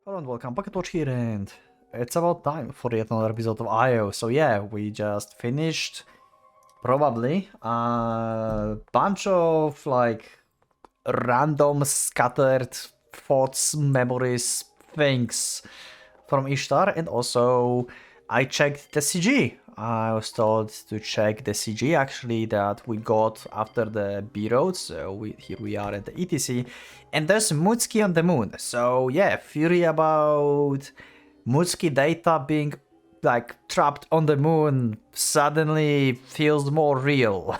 Hello and welcome, PocketWatch here, and it's about time for yet another episode of IO. So yeah, we just finished probably a bunch of like random scattered thoughts, memories, things from Ishtar, and also I checked the CG. I was told to check the CG actually that we got after the B-road, so here we are at the ETC, and there's Mutski on the moon. So yeah, theory about Mutski data being like trapped on the moon suddenly feels more real.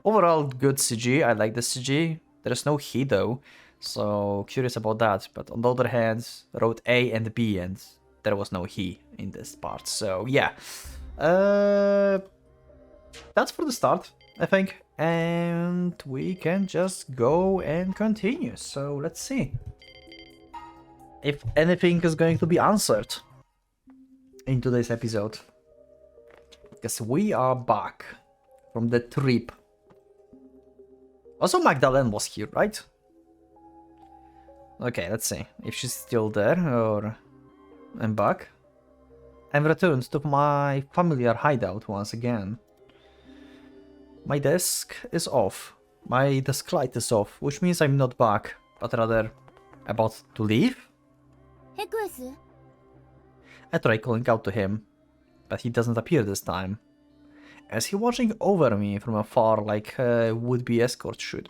Overall, good CG. I like the CG. There's no he though, so curious about that. But on the other hand, road A and B, and there was no he in this part. So yeah, that's for the start, I think, and we can just go and continue. So let's see if anything is going to be answered in today's episode, because we are back from the trip. Also, Magdalene was here, right? Okay, let's see if she's still there, or I'm back. I've returned to my familiar hideout once again. My desk is off. My desk light is off, which means I'm not back, but rather about to leave. I try calling out to him, but he doesn't appear this time. Is he watching over me from afar like a would-be escort should?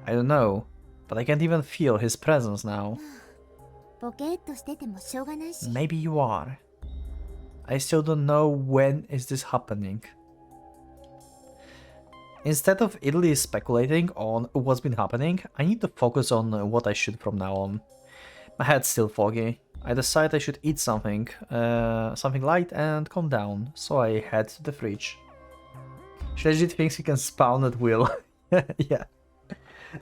I don't know, but I can't even feel his presence now. Maybe you are. I still don't know when is this happening. Instead of idly speculating on what's been happening, I need to focus on what I should from now on. My head's still foggy. I decide I should eat something, something light and calm down, so I head to the fridge. She legit thinks he can spawn at will. Yeah.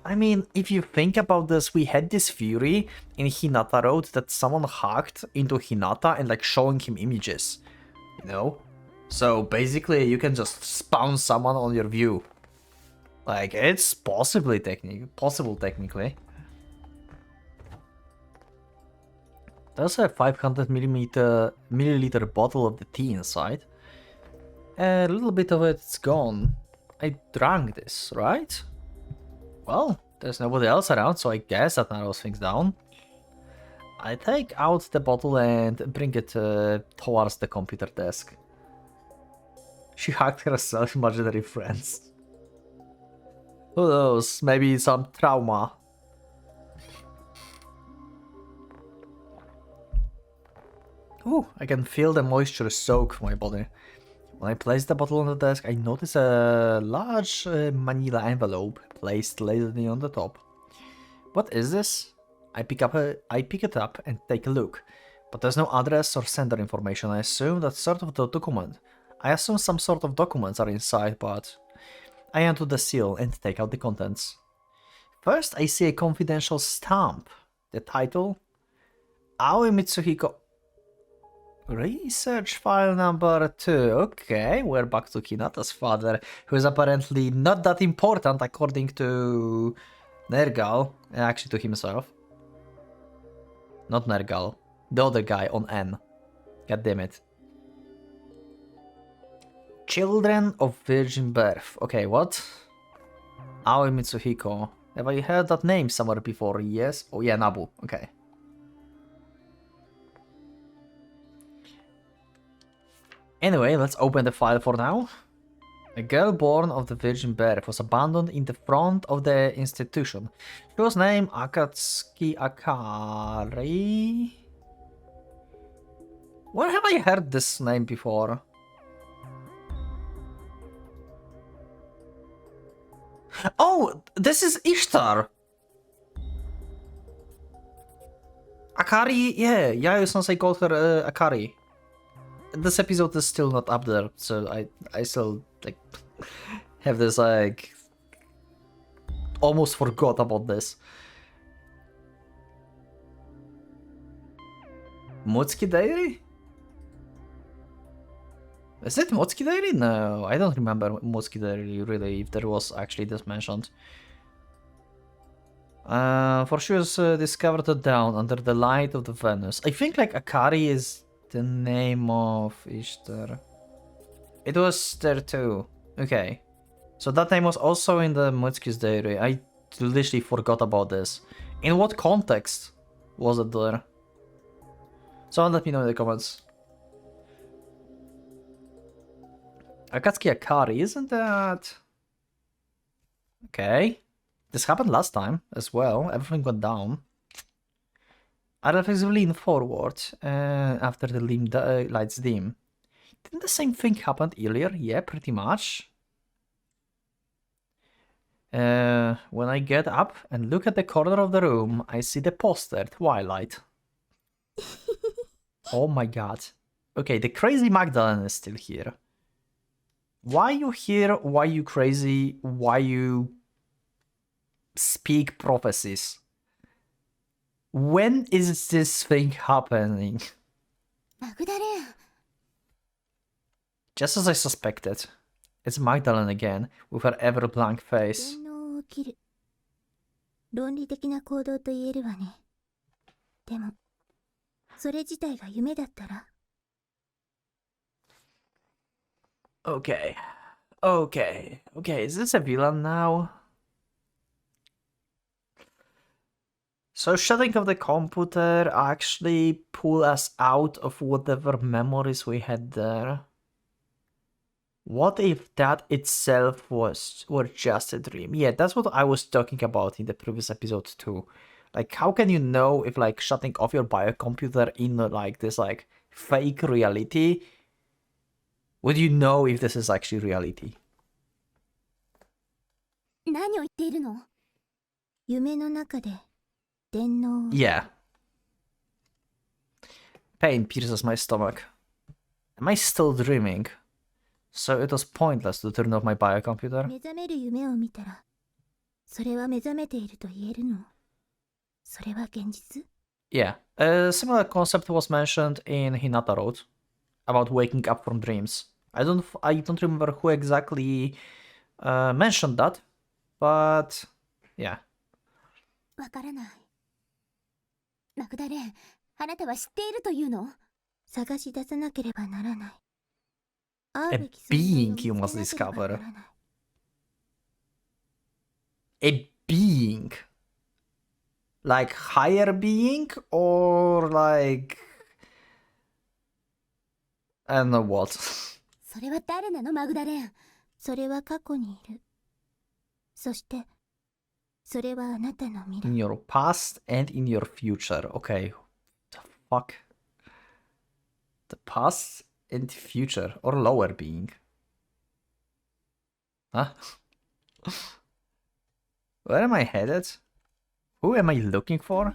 I mean, if you think about this, we had this theory in Hinata Road that someone hacked into Hinata and like showing him images, you know? So basically you can just spawn someone on your view. Like, it's possible technically. There's a 500 milliliter bottle of the tea inside. A little bit of it's gone. I drank this, right? Well, there's nobody else around, so I guess that narrows things down. I take out the bottle and bring it towards the computer desk. She hacked herself, imaginary friends. Who knows, maybe some trauma. Ooh, I can feel the moisture soak my body. When I place the bottle on the desk, I notice a large manila envelope placed lazily on the top. What is this? I pick it up and take a look, but there's no address or sender information. I assume that's sort of the document. I assume some sort of documents are inside, but I undo the seal and take out the contents. First, I see a confidential stamp. The title? Aoi Mitsuhiko. Research file number 2. Okay, we're back to Hinata's father, who is apparently not that important according to Nergal, actually to himself. Not Nergal, the other guy on N. God damn it. Children of virgin birth. Okay, what? Aoi Mitsuhiko. Have I heard that name somewhere before? Yes. Oh yeah, Nabu. Okay. Anyway, let's open the file for now. A girl born of the virgin birth was abandoned in the front of the institution. She was named Akatsuki Akari. Where have I heard this name before? Oh, this is Ishtar! Akari, yeah, Yayo-sensei called her Akari. This episode is still not up there, so I still like have this like almost forgot about this. Mutsuki Diary? Is it Mutsuki Diary? No, I don't remember Mutsuki Diary really, if there was actually this mentioned. For she was discovered down under the light of the Venus. I think like Akari is the name of Ishtar. It was there too. Okay. So that name was also in the Mutsuki's diary. I literally forgot about this. In what context was it there? Someone let me know in the comments. Akatsuki Akari, isn't that... Okay. This happened last time as well. Everything went down. I reflexively lean forward after the lights dim. Didn't the same thing happen earlier? Yeah, pretty much. When I get up and look at the corner of the room, I see the poster, Twilight. Oh my god. Okay, the crazy Magdalene is still here. Why you here? Why you crazy? Why you speak prophecies? When is this thing happening? Just as I suspected. It's Magdalene again, with her ever blank face. Okay. Okay, is this a villain now? So shutting off the computer actually pull us out of whatever memories we had there. What if that itself were just a dream? Yeah, that's what I was talking about in the previous episode too. Like, how can you know if like shutting off your biocomputer in like this like fake reality? Would you know if this is actually reality? Yeah. Pain pierces my stomach. Am I still dreaming? So it was pointless to turn off my biocomputer? Yeah. A similar concept was mentioned in Hinata Road about waking up from dreams. I don't remember who exactly mentioned that, but yeah. A being you must discover. A being? Like higher being or like... I don't know what. In your past and in your future. Okay. The fuck? The past and future or lower being. Huh? Where am I headed? Who am I looking for?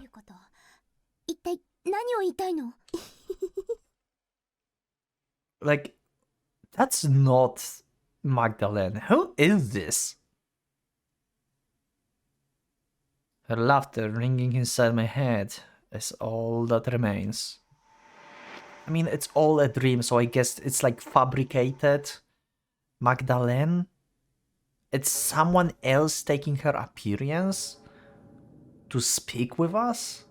Like, that's not Magdalene. Who is this? Her laughter ringing inside my head is all that remains. I mean, it's all a dream, so I guess it's like fabricated. Magdalene? It's someone else taking her appearance to speak with us?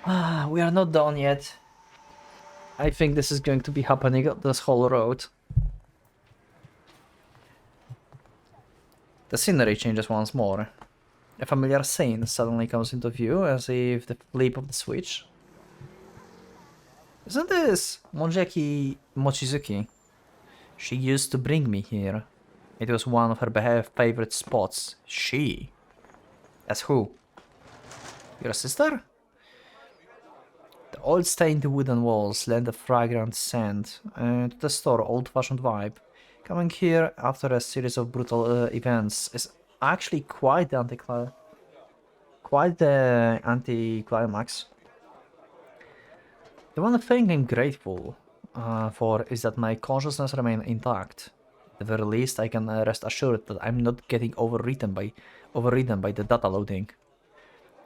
We are not done yet. I think this is going to be happening on this whole road. The scenery changes once more. A familiar scene suddenly comes into view, as if the flip of the switch. Isn't this Monjeki Mochizuki? She used to bring me here. It was one of her favorite spots. She? As who? Your sister? The old stained wooden walls lend a fragrant scent to the store old-fashioned vibe. Coming here after a series of brutal events is actually quite the anticlimax. The one thing I'm grateful for is that my consciousness remains intact. At the very least, I can rest assured that I'm not getting overridden by the data loading.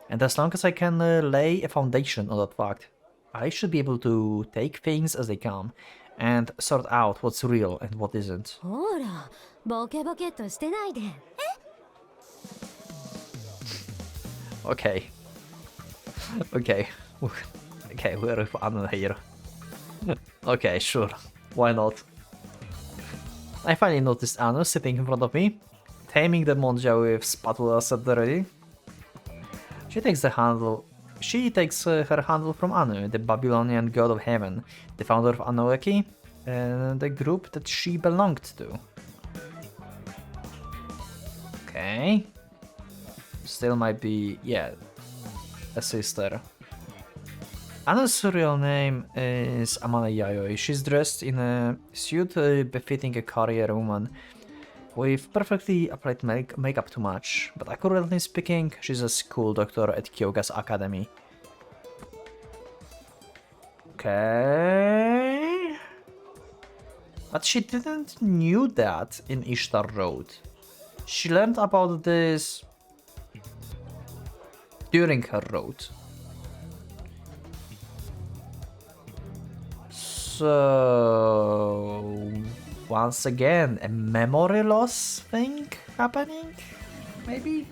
And as long as I can lay a foundation on that fact, I should be able to take things as they come and sort out what's real and what isn't. Okay. Okay. Okay, we're with Anu here. Okay, sure. Why not? I finally noticed Anu sitting in front of me, taming the Monja with spatula set ready. She takes her handle from Anu, the Babylonian god of heaven, the founder of Anunnaki, and the group that she belonged to. Okay. Still might be, yeah, a sister. Anu's real name is Amana Yayoi. She's dressed in a suit befitting a career woman, with perfectly applied makeup to match, but accurately speaking, she's a school doctor at Kyoga's academy. Okay. But she didn't knew that in Ishtar Road. She learned about this during her road. So once again, a memory loss thing happening? Maybe?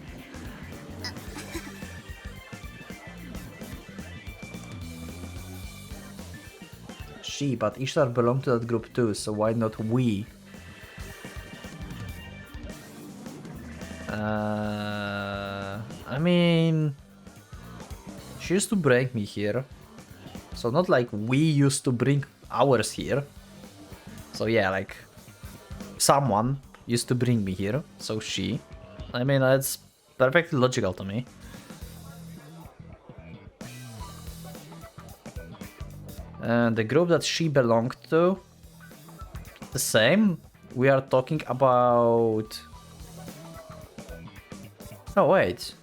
She, but Ishtar belonged to that group too, so why not we? I mean, she used to bring me here, so not like we used to bring ours here. So yeah, like someone used to bring me here, so she. I mean, that's perfectly logical to me. And the group that she belonged to, the same. We are talking about. Oh wait.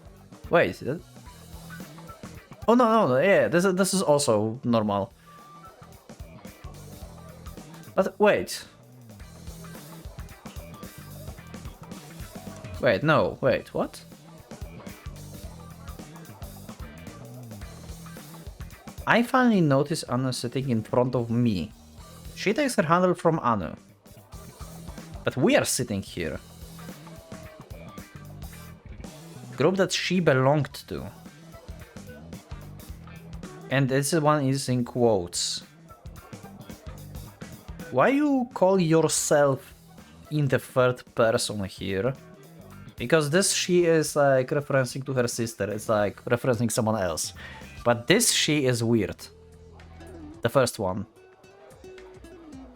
Oh no, yeah, this is also normal. But wait. Wait, what? I finally notice Anu sitting in front of me. She takes her handle from Anu. But we are sitting here. Group that she belonged to. And this one is in quotes. Why you call yourself in the third person here? Because this she is like referencing to her sister, it's like referencing someone else. But this she is weird. The first one.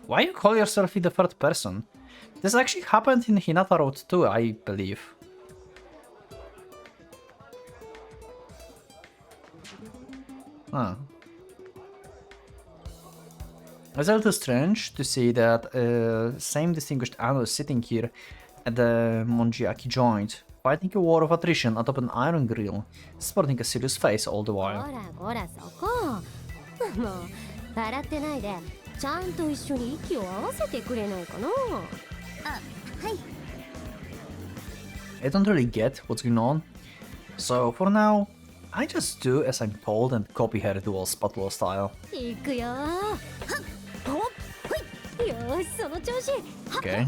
Why you call yourself in the third person? This actually happened in Hinata Road too, I believe. Huh. It's a little strange to see that same distinguished Anu sitting here at the Monjiaki joint, fighting a war of attrition atop an iron grill, sporting a serious face all the while. I don't really get what's going on, so for now, I just do as I'm told and copy her dual spatula style. Okay.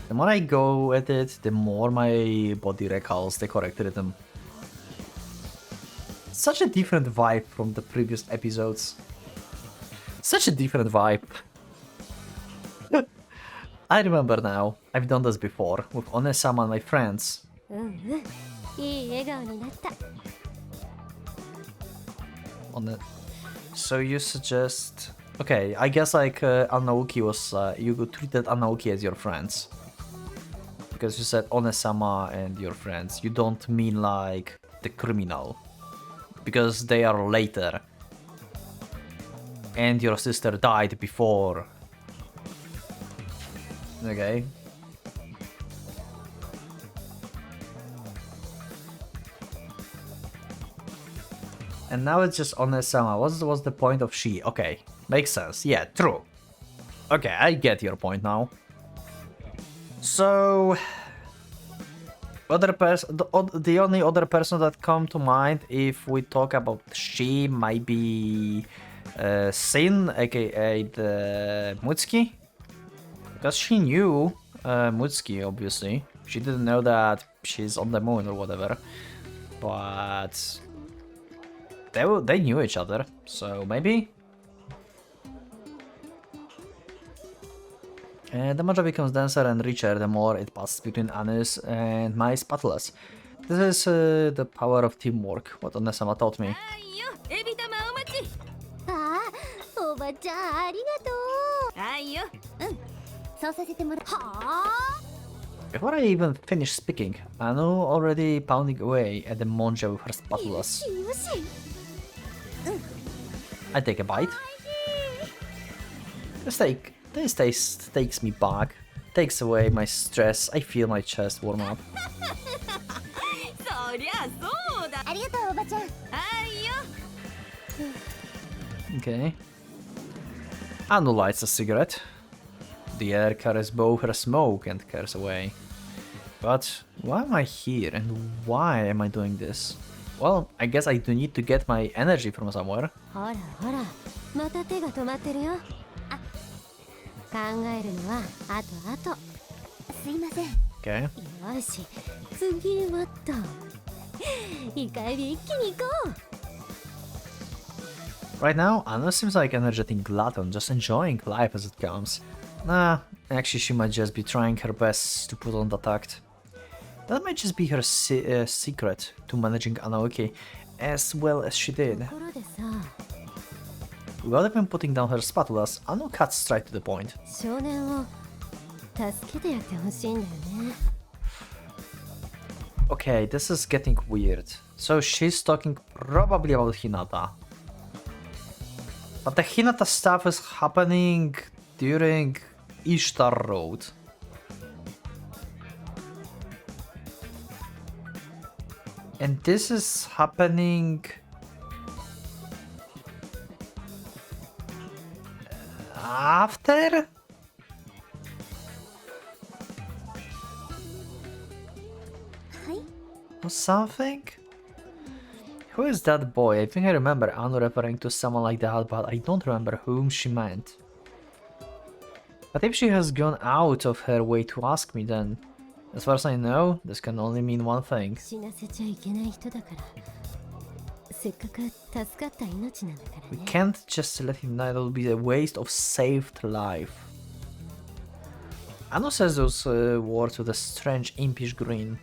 The more I go at it, the more my body recalls the correct rhythm. Such a different vibe from the previous episodes. Such a different vibe. I remember now, I've done this before with One-sama and my friends. So you suggest... Okay, I guess like Anaoki was... you treated Anaoki as your friends. Because you said One-sama and your friends. You don't mean like the criminal. Because they are later. And your sister died before. Okay. And now it's just One-sama. What's the point of she? Okay, makes sense. Yeah, true. Okay, I get your point now. So... the only other person that come to mind if we talk about she might be Sin, aka the Mutsuki. Because she knew Mutsuki, obviously. She didn't know that she's on the moon or whatever. but they knew each other, so maybe. The matchup becomes denser and richer the more it passes between Anus and my spatulas. This is the power of teamwork, what Onesama taught me. ああ、おばちゃんありがとう。あいよ。うん。そうさせてもら。はあ。Before I even finish speaking, Anu already pounding away at the monja with her spatulas. I take a bite. This taste takes me back, takes away my stress. I feel my chest warm up. そりゃそうだ。ありがとうおばちゃん。あいよ。Okay. Anu lights a cigarette. The air carries both her smoke and carries away. But why am I here and why am I doing this? Well, I guess I do need to get my energy from somewhere. ほらほら、また手が止まってるよ。あ、考えるのはあとあと。すいません。Okay. よし、次はと。一回で一気に行こう。Right now, Anu seems like an energetic glutton, just enjoying life as it comes. Nah, actually she might just be trying her best to put on that act. That might just be her secret to managing Anaoki as well as she did. Without even putting down her spatulas, Anu cuts straight to the point. Okay, this is getting weird. So she's talking probably about Hinata. But the Hinata stuff is happening during Ishtar Road. And this is happening after? Or something? Who is that boy? I think I remember Anu referring to someone like that, but I don't remember whom she meant. But if she has gone out of her way to ask me, then, as far as I know, this can only mean one thing. We can't just let him die, that would be a waste of saved life. Anu says those words with a strange impish grin.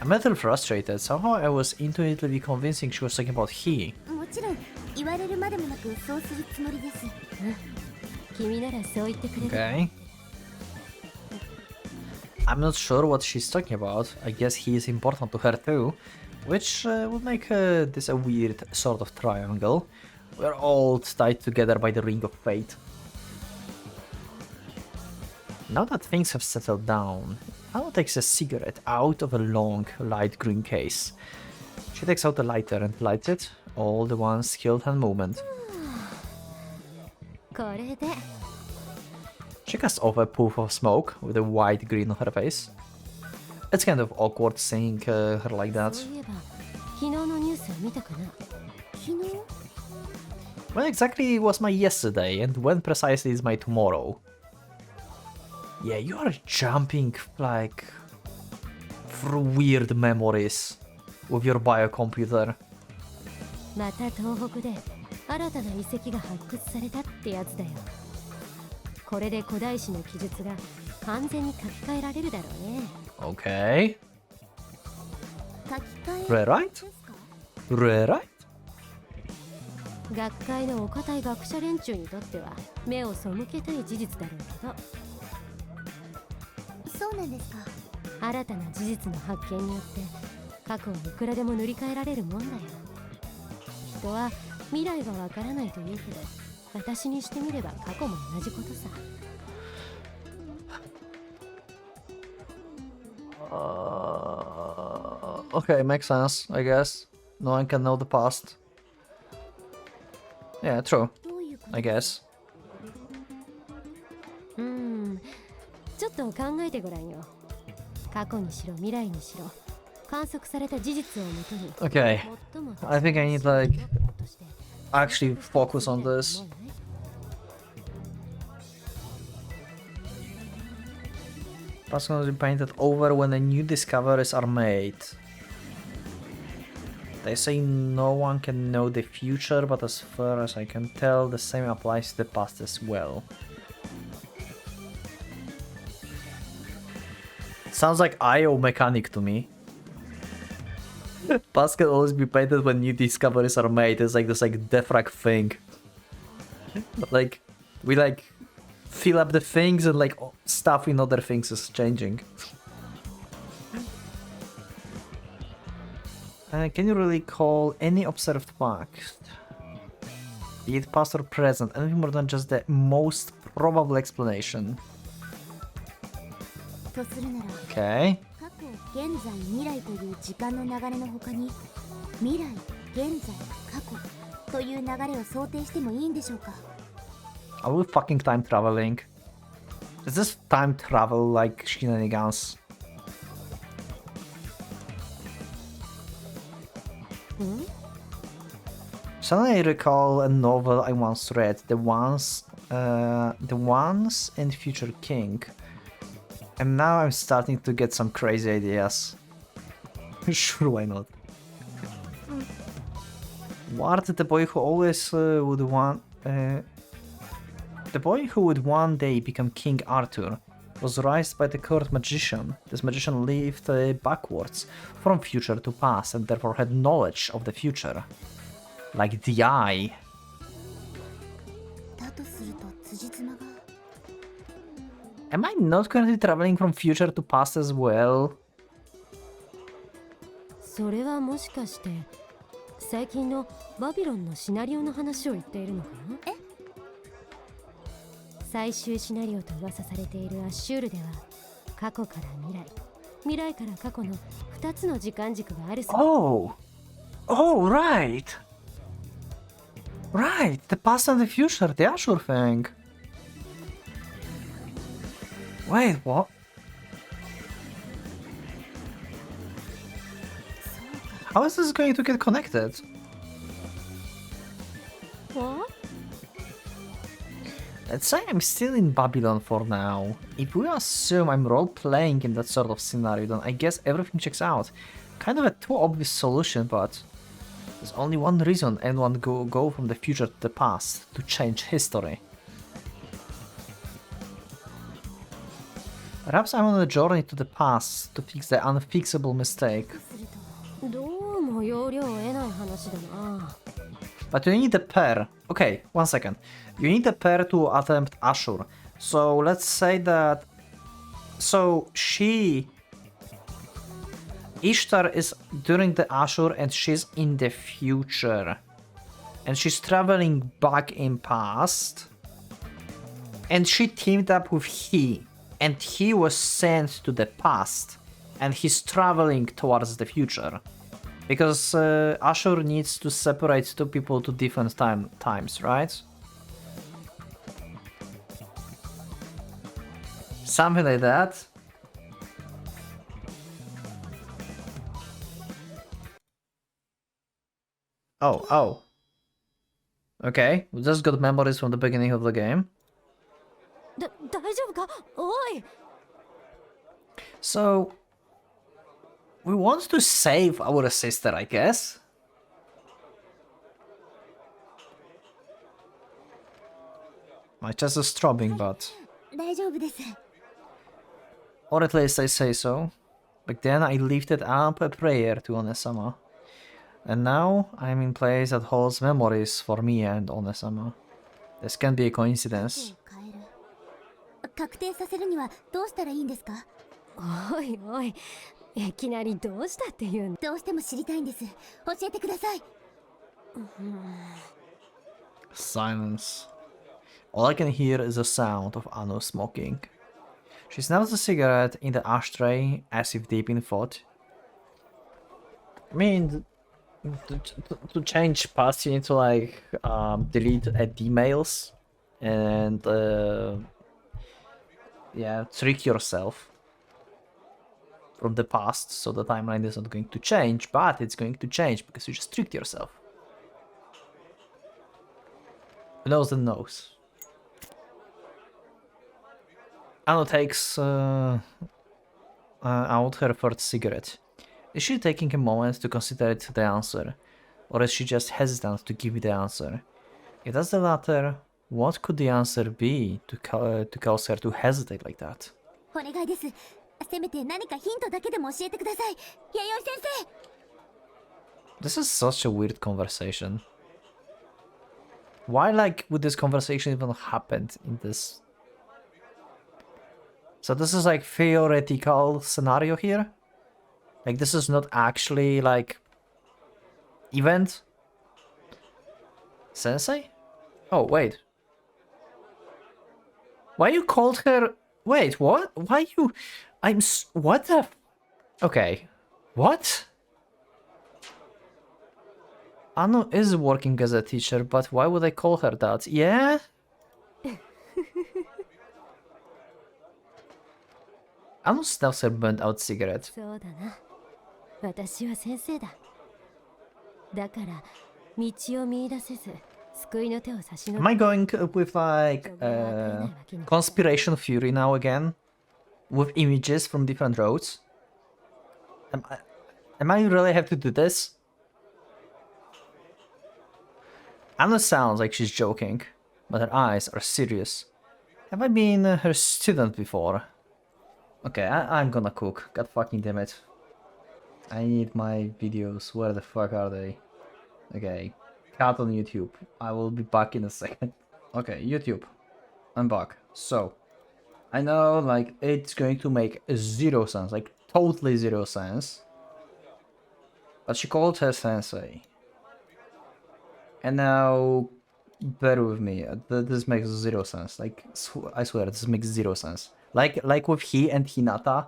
I'm a little frustrated. Somehow I was intuitively convincing she was talking about he. Okay. I'm not sure what she's talking about. I guess he is important to her too, which would make this a weird sort of triangle. We're all tied together by the ring of fate. Now that things have settled down, Anu takes a cigarette out of a long, light green case. She takes out a lighter and lights it, all the one skilled hand movement. She casts off a puff of smoke with a white grin on her face. It's kind of awkward seeing her like that. When exactly was my yesterday and when precisely is my tomorrow? Yeah, you are jumping like through weird memories with your biocomputer. Okay. Rewrite? Rewrite? 学会のお堅い学者連中にとっては目を背けたい事実だろうけど。そうなんですか。新たな事実の発見によって過去はいくらでも塗り替えられるもんだよ。人は未来がわからないと言うけど、私にしてみれば過去も同じことさ。Okay, makes sense, I guess. No one can know the past. Yeah, true. I guess. ちょっと考えてごらんよ。過去にしろ未来にしろ、観測された事実をもとに。Okay, I think I need like actually focus on this. Past can be painted over when the new discoveries are made. They say no one can know the future, but as far as I can tell, the same applies to the past as well. Sounds like IO mechanic to me. Past can always be painted when new discoveries are made. It's like this defrag thing. Like, we like fill up the things and like stuff in other things is changing. Can you really call any observed fact, be it past or present, anything more than just the most probable explanation? とするなら Okay. 過去、現在、未来という時間の流れの他に未来、現在、過去という流れを想定してもいいんでしょうか Are we fucking time traveling? Is this time travel like shenanigans? Suddenly I recall a novel I once read, The Once and Future King. And now I'm starting to get some crazy ideas. Sure, why not? Ward, the boy who always would want... the boy who would one day become King Arthur was raised by the court magician. This magician lived backwards, from future to past, and therefore had knowledge of the future. Like the eye. だとすると辻褄が Am I not currently traveling from future to past as well? それはもしかして最近のバビロンのシナリオの話を言っているのかな？最終シナリオと噂されているアッシュールでは過去から未来、未来から過去の2つの時間軸があるそう。 Oh! Oh, right! Right! The past and the future, the Ashur thing. Wait, what? How is this going to get connected? What? Let's say I'm still in Babylon for now. If we assume I'm role-playing in that sort of scenario, then I guess everything checks out. Kind of a too obvious solution, but there's only one reason anyone go from the future to the past, to change history. Perhaps I'm on a journey to the past to fix the unfixable mistake. どうも要領を得ない話だな。 But you need a pair. Okay, 1 second. You need a pair to attempt Ashur. So let's say that... So Ishtar is during the Ashur and she's in the future. And she's traveling back in past. And she teamed up with he. And he was sent to the past. And he's traveling towards the future. Because Ashur needs to separate two people to different times, right? Something like that. Oh. Okay, we just got memories from the beginning of the game. 大丈夫か？おい！ So... we want to save our sister, I guess. My chest is throbbing, but... 大丈夫です or at least I say so. Back then I lifted up a prayer to Onesama. And now I'm in place that holds memories for me and Onesama. This can be a coincidence. 変える確定させるにはどうしたらいいんですかおいおい、いきなりどうしたっていうの？どうしても知りたいんです教えてください Silence. All I can hear is the sound of Anu smoking. She snaps a cigarette in the ashtray as if deep in thought. I mean, to change past you need to like delete emails and yeah, trick yourself from the past so the timeline is not going to change, but it's going to change because you just tricked yourself. Who knows then knows. Anno takes out her third cigarette. Is she taking a moment to consider it the answer? Or is she just hesitant to give me the answer? If that's the latter, what could the answer be to cause her to hesitate like that? お願いです。せめて何かヒントだけでも教えてください。弥生先生。 This is such a weird conversation. Why, like, would this conversation even happen in this? So this is like theoretical scenario here? Like, this is not actually, like, event? Sensei? Oh, wait. Why you called her... Wait, what? Why you... What the... Okay. What? Anu is working as a teacher, but why would I call her that? Yeah? Anu snuffs her burnt out cigarette. そうだな。私は先生だ。だから道を見出せず救いの手を差し伸 Am べ I going with like conspiration theory now again? With images from different roads? Am I really have to do this? Anna sounds like she's joking, but her eyes are serious. Have I been her student before? Okay, I'm gonna cook. God fucking damn it. I need my videos. Where the fuck are they? Okay. Cut on YouTube. I will be back in a second. Okay, YouTube. I'm back. So, I know, like, it's going to make zero sense. Like, totally zero sense. But she called her sensei. And now, bear with me. This makes zero sense. Like, I swear, this makes zero sense. Like with he and Hinata.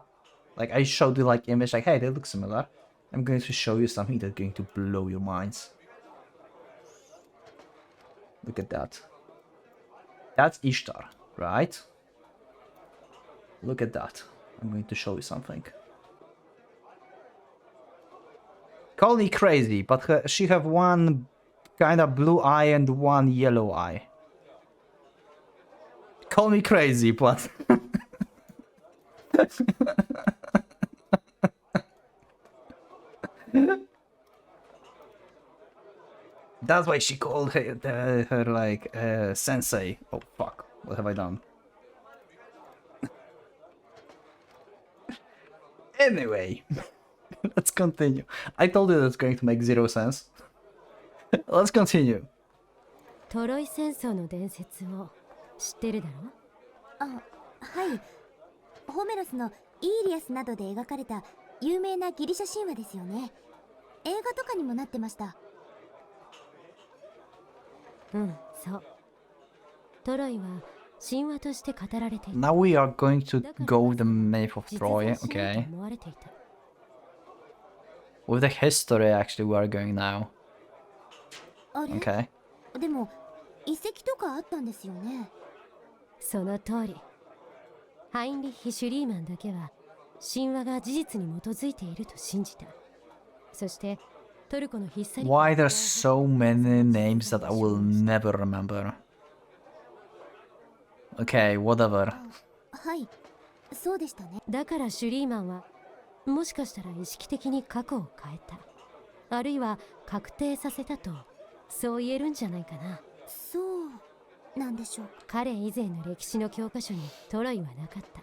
Like, I showed you, like, image, like, hey, they look similar. I'm going to show you something that's going to blow your minds. Look at that. That's Ishtar, right? Look at that. I'm going to show you something. Call me crazy, but she have one kind of blue eye and one yellow eye. Call me crazy, but... That's why she called her like, sensei. Oh, fuck. What have I done? Anyway, let's continue. I told you that's going to make zero sense. Let's continue. トロイ戦争の伝説を知ってるだろ？あ、はい。ホメロスのイーリアスなどで描かれた有名なギリシャ神話ですよね。映画とかにもなってました。うん、そう。トロイは神話として語られていた。 Now we are going to go with the myth of Troy, okay. With the history, actually, we are going now. あれ？ Okay. でも遺跡とかあったんですよね。その通り。ハインリッヒ・シュリーマンだけは神話が事実に基づいていると信じた。そしてトルコのひっさり。 Why there's so many names that I will never remember? Okay, whatever. はい、そうでしたね。だからシュリーマンはもしかしたら意識的に過去を変えた。あるいは確定させたとそう言えるんじゃないかな。そうなんでしょうか。彼以前の歴史の教科書にトロイはなかった。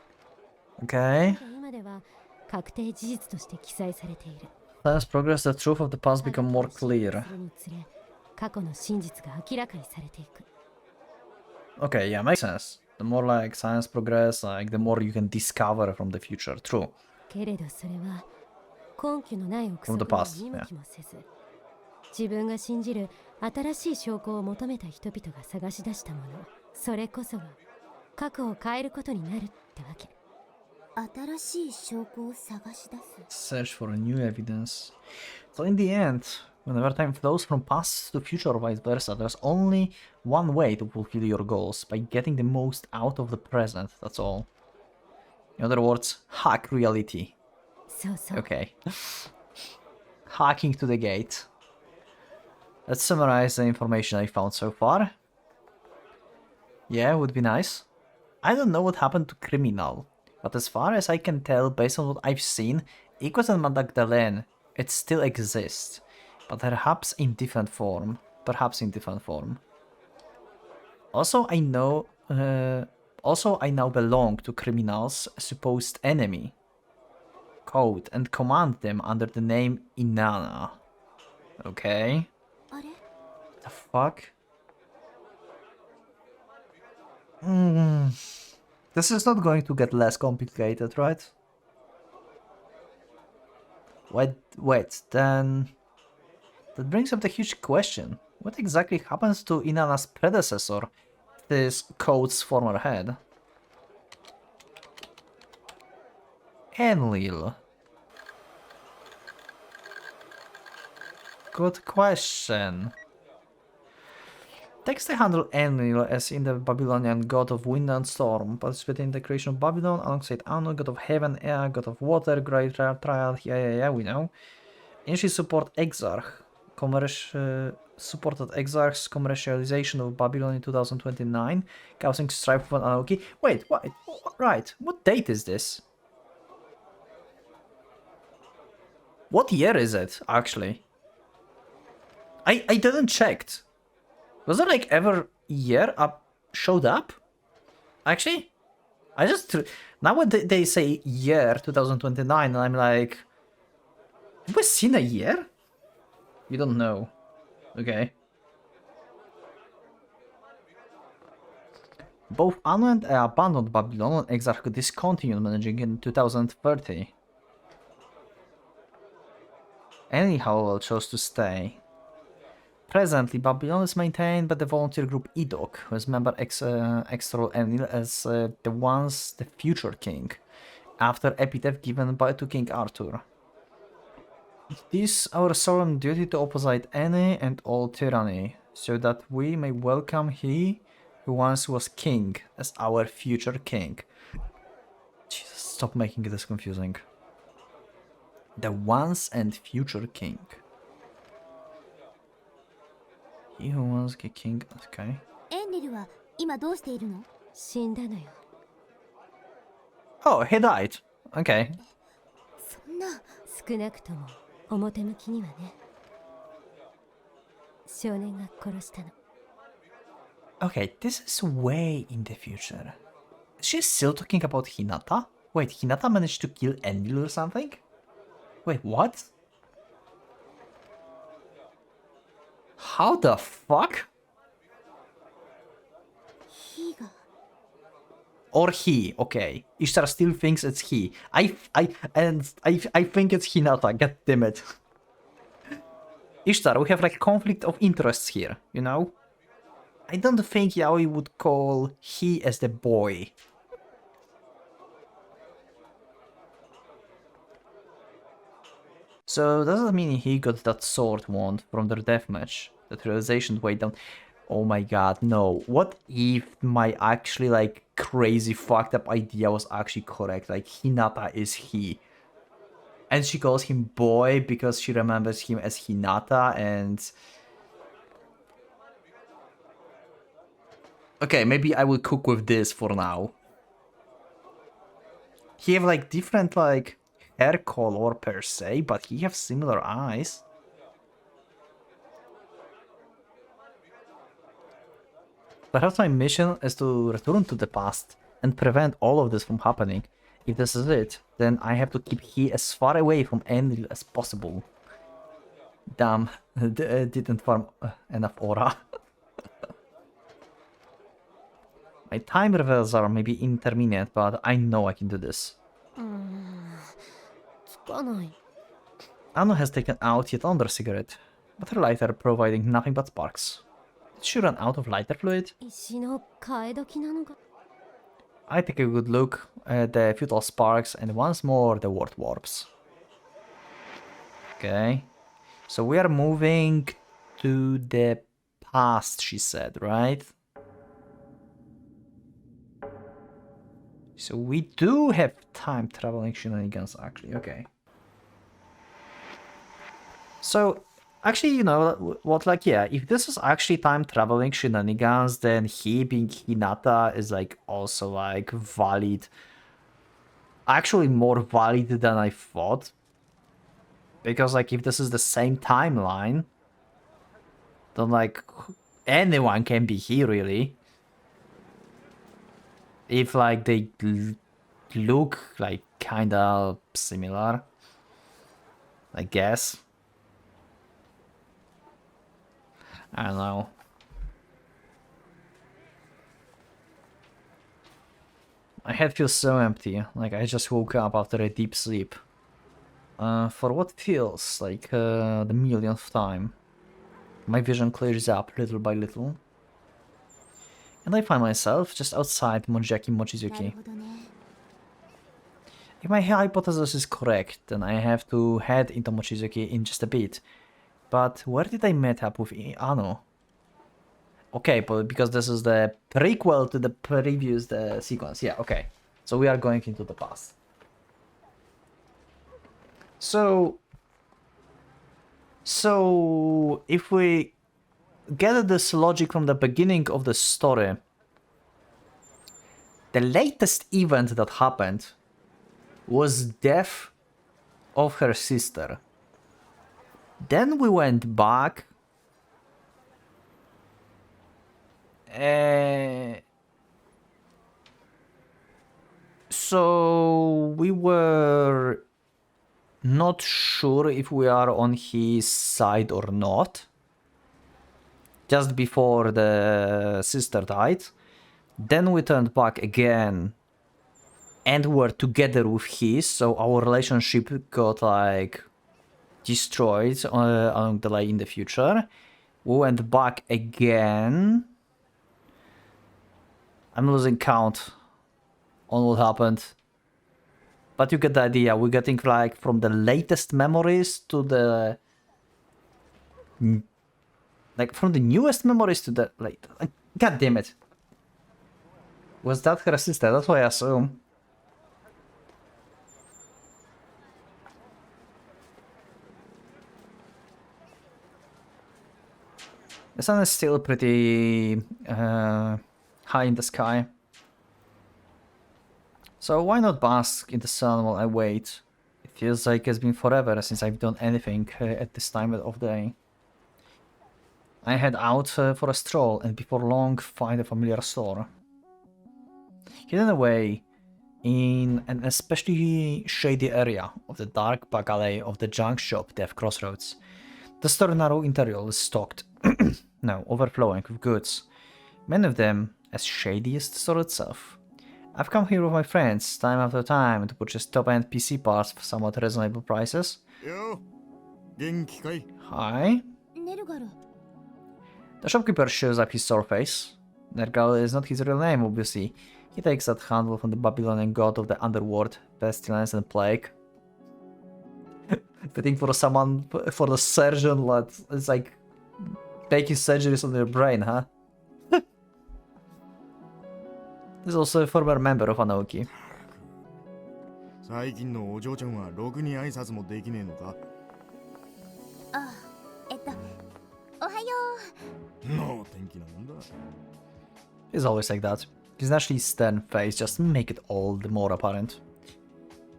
Okay. 今では確定事実として記載されている。 As progress, the truth of the past become more clear. それにつれ過去の真実が明らかにされていく。 Okay, yeah, makes sense. The more like science progress, like the more you can discover from the future. True. けれどそれは根拠のない憶 From the 測を past, 見向きもせず、自分が信じる新しい証拠を求めた人々が探し出したもの、それこそが過去を変えることになるってわけ。新しい証拠を探し出す。 Search for new evidence. So in the end, whenever time flows from past to future or vice versa, there's only one way to fulfill your goals, by getting the most out of the present, that's all. In other words, hack reality. そうそう。 Okay. Hacking to the gate. Let's summarize the information I found so far. Yeah, would be nice. I don't know what happened to Criminal, but as far as I can tell, based on what I've seen, Equals and Magdalene, it still exists, but perhaps in different form. Perhaps in different form. Also, I know. Also, I now belong to criminals' supposed enemy code and command them under the name Inanna. Okay. あれ The fuck? Hmm. This is not going to get less complicated, right? Wait, then... That brings up the huge question. What exactly happens to Inanna's predecessor, this code's former head? Enlil. Good question. Text handle Enlil as in the Babylonian god of wind and storm, participated in the creation of Babylon alongside Anu, god of heaven, Ea, god of water, great trial, yeah, we know. And she supported Exarch, supported Exarch's commercialization of Babylon in 2029, causing strife with anarchy. Wait, right, what date is this? What year is it, actually? I didn't checked. Was there like ever year up showed up? Actually, I just now when they say year 2029, and I'm like, have we seen a year? You don't know. Okay. Both Anu and Ea abandoned Babylon and Exarch discontinued managing in 2030. Anyhow, chose to stay. Presently, Babylon is maintained by the volunteer group Edok, whose member extol Enlil as the future king, after epithet given to King Arthur. It is our solemn duty to oppose any and all tyranny, so that we may welcome he who once was king as our future king. Jesus, stop making this confusing. The once and future king. He who was a king, okay. エンリルは今どうしているの？死んだのよ。 Oh, he died. Okay. そんな。少なくとも表向きにはね。少年が殺したの。 Okay, this is way in the future. She's still talking about Hinata? Wait, Hinata managed to kill Enlil or something? Wait, what? How the fuck? 火が。 Or he, okay. Ishtar still thinks it's he. I think it's Hinata, god damn it. Ishtar, we have like conflict of interests here, you know? I don't think Yaoi would call he as the boy. So does that mean he got that sword wand from their deathmatch? That realization weighed down. Oh my god, no. What if my actually like crazy fucked up idea was actually correct? Like Hinata is he. And she calls him boy because she remembers him as Hinata and... Okay, maybe I will cook with this for now. He have like different like hair color per se, but he have similar eyes. Perhaps my mission is to return to the past and prevent all of this from happening. If this is it, then I have to keep he as far away from Enlil as possible. Damn, didn't form enough aura. My time reversal may be intermittent, but I know I can do this. つかない。 Anu has taken out yet another cigarette, but her lighter providing nothing but sparks. Did she run out of lighter fluid? 石の替え時なのか。 I take a good look at the futile sparks and once more the word warps. Okay. So we are moving to the past, she said, right? So we do have time traveling shenanigans actually, okay. So actually, you know what, like, yeah, if this is actually time traveling shenanigans, then he being Hinata is like also like valid. Actually more valid than I thought. Because, like, if this is the same timeline, then, like, anyone can be here, really. If, like, they look, like, kinda similar, I guess. I don't know. My head feels so empty, like I just woke up after a deep sleep. For what feels like the millionth time. My vision clears up little by little. And I find myself just outside Monjaki なる Mochizuki. ほどね。 If my hypothesis is correct, then I have to head into Mochizuki in just a bit. But where did I meet up with Ano? Okay, but because this is the prequel to the previous sequence. Yeah, okay. So we are going into the past. So if we get this logic from the beginning of the story, the latest event that happened was death of her sister. Then we went back. So we were not sure if we are on his side or not. Just before the sister died. Then we turned back again and were together with his, so our relationship got like destroyed along the way in the future. We went back again. I'm losing count on what happened. But you get the idea. We're getting like from the latest memories to the... Like from the newest memories to the... Like, God damn it. Was that her sister? That's what I assume. The sun is still pretty high in the sky. So why not bask in the sun while I wait? It feels like it's been forever since I've done anything at this time of day. I head out for a stroll and before long find a familiar store. Hidden away in an especially shady area of the dark back alley of the junk shop Death Crossroads. The store narrow interior is stocked, now overflowing with goods, many of them as shady as the store itself. I've come here with my friends time after time to purchase top-end PC parts for somewhat reasonable prices. Yo, genki kai? Hi. ネルガル。 The shopkeeper shows up his sore face. Nergal is not his real name, obviously. He takes that handle from the Babylonian god of the underworld, pestilence and plague. Fitting for someone, for the surgeon, it's like making surgeries on their brain, huh? He's also a former member of Anaoki. 最近のお嬢ちゃんはろくに挨拶もできねえのか？あ、おはよう。もう天気なもんだ。 He's always like that. His naturally stern face just make it all the more apparent.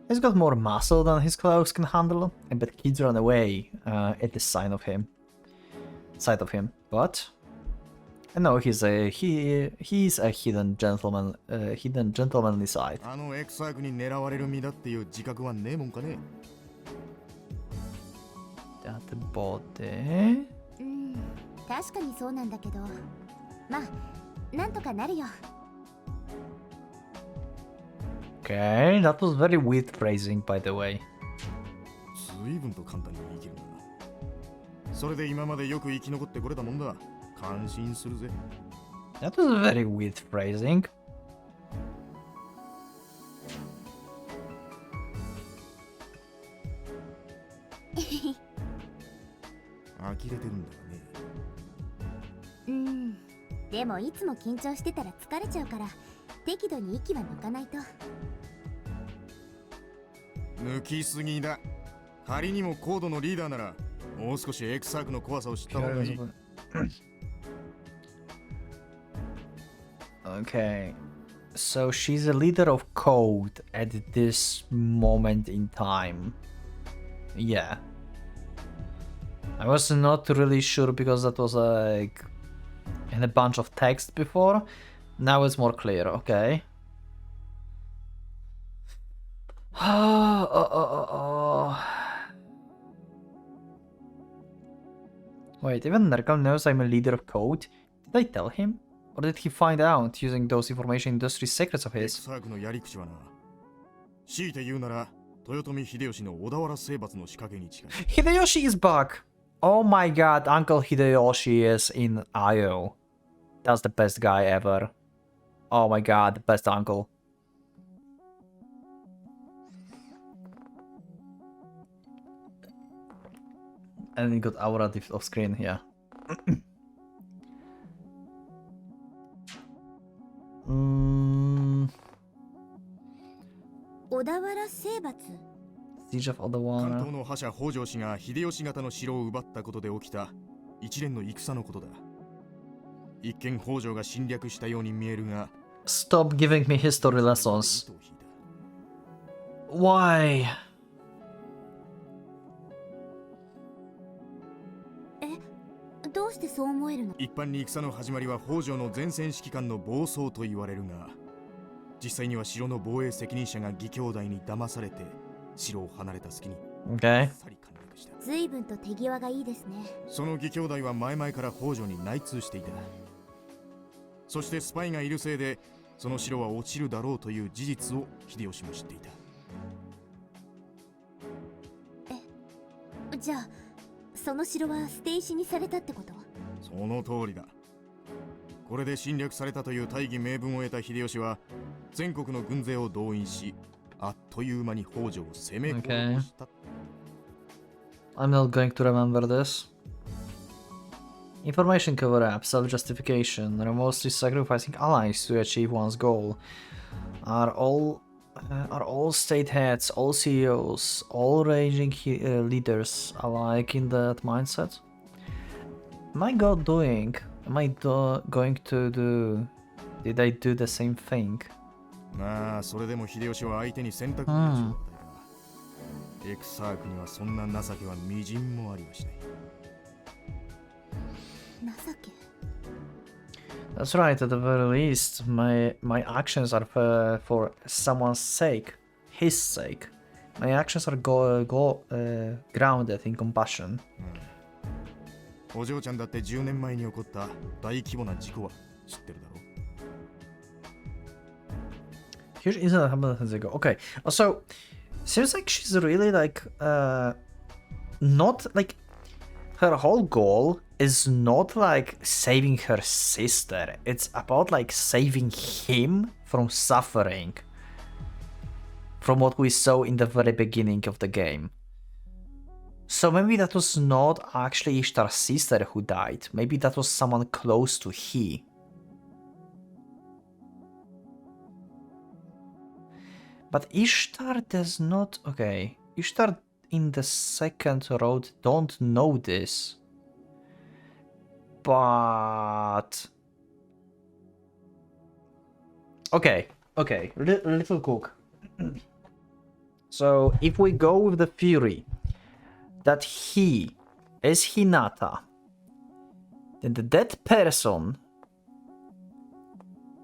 He's got more muscle than his clothes can handle, and bet kids run away at the sight of him. But I know he's a hidden gentlemanly side. あのエクサークに狙われる身だっていう自覚はねえもんかね。 That body. うん、確かにそうなんだけど、まあ、なんとかなるよ。 Okay, that was very weird phrasing, by the way. 随分と簡単に生きるな。それで今までよく生き残ってこれたもんだ。感心するぜ。 That was very weird phrasing. 呆れてるんだよね。うん、でもいつも緊張してたら疲れちゃうから、適度に息は抜かないと。抜きすぎだ。仮にも高度のリーダーなら、もう少しエクサークの怖さを知った方がいい。Okay, so she's a leader of code at this moment in time. Yeah. I was not really sure because that was like in a bunch of text before. Now it's more clear, okay. Wait, even Nergal knows I'm a leader of code? Did I tell him? Or did he find out using those information industry secrets of エク his? サークのやり口はな、強いて言うなら豊臣秀吉の小田原征伐の仕掛けに近い。 Hideyoshi is back! Oh my god, Uncle Hideyoshi is in IO. That's the best guy ever. Oh my god, the best uncle. And he got aura off screen, yeah. mm, 小田原征伐 Siege of 関 Odawara. 東の覇者北条氏が秀吉方の城を奪ったことで起きた一連の戦のことだ。一見北条が侵略したように見えるが、 Stop giving me history lessons. 糸を引いた。 Why? どうしてそう思えるの？一般に戦の始まりは北条の前線指揮官の暴走と言われるが、実際には城の防衛責任者が義兄弟に騙されて城を離れた隙に Okay. さり陥落した。随分と手際がいいですね。その義兄弟は前々から北条に内通していた。そしてスパイがいるせいでその城は落ちるだろうという事実を秀吉も知っていた。じゃあその城は捨て石にされたってこと？その通りだ。これで侵略されたという大義名分を得た秀吉は全国の軍勢を動員し、あっという間に北条を攻め殺した。I'm not going to remember this. Information cover-up, self-justification, remotely sacrificing allies to achieve one's goal. Are all state heads, all CEOs, all raging leaders alike in that mindset? Am I going to do... Did I do the same thing? まあそれでも秀吉は相手に選択肢を与えた。エクサークにはそんな情けはみじんもありましない。情け。 That's right, at the very least, my actions are for someone's sake, his sake. My actions are grounded in compassion. お嬢ちゃんだって10年前に起こった大規模な事故は知ってるだろう。 Huge incident happened since ago. Okay, so seems like she's really like not like her whole goal is not like saving her sister. It's about like saving him from suffering. From what we saw in the very beginning of the game. So maybe that was not actually Ishtar's sister who died. Maybe that was someone close to he. But Ishtar does not... Okay. Ishtar in the second road don't know this. But... Okay. Little cook. So, if we go with the theory that he is Hinata, then the dead person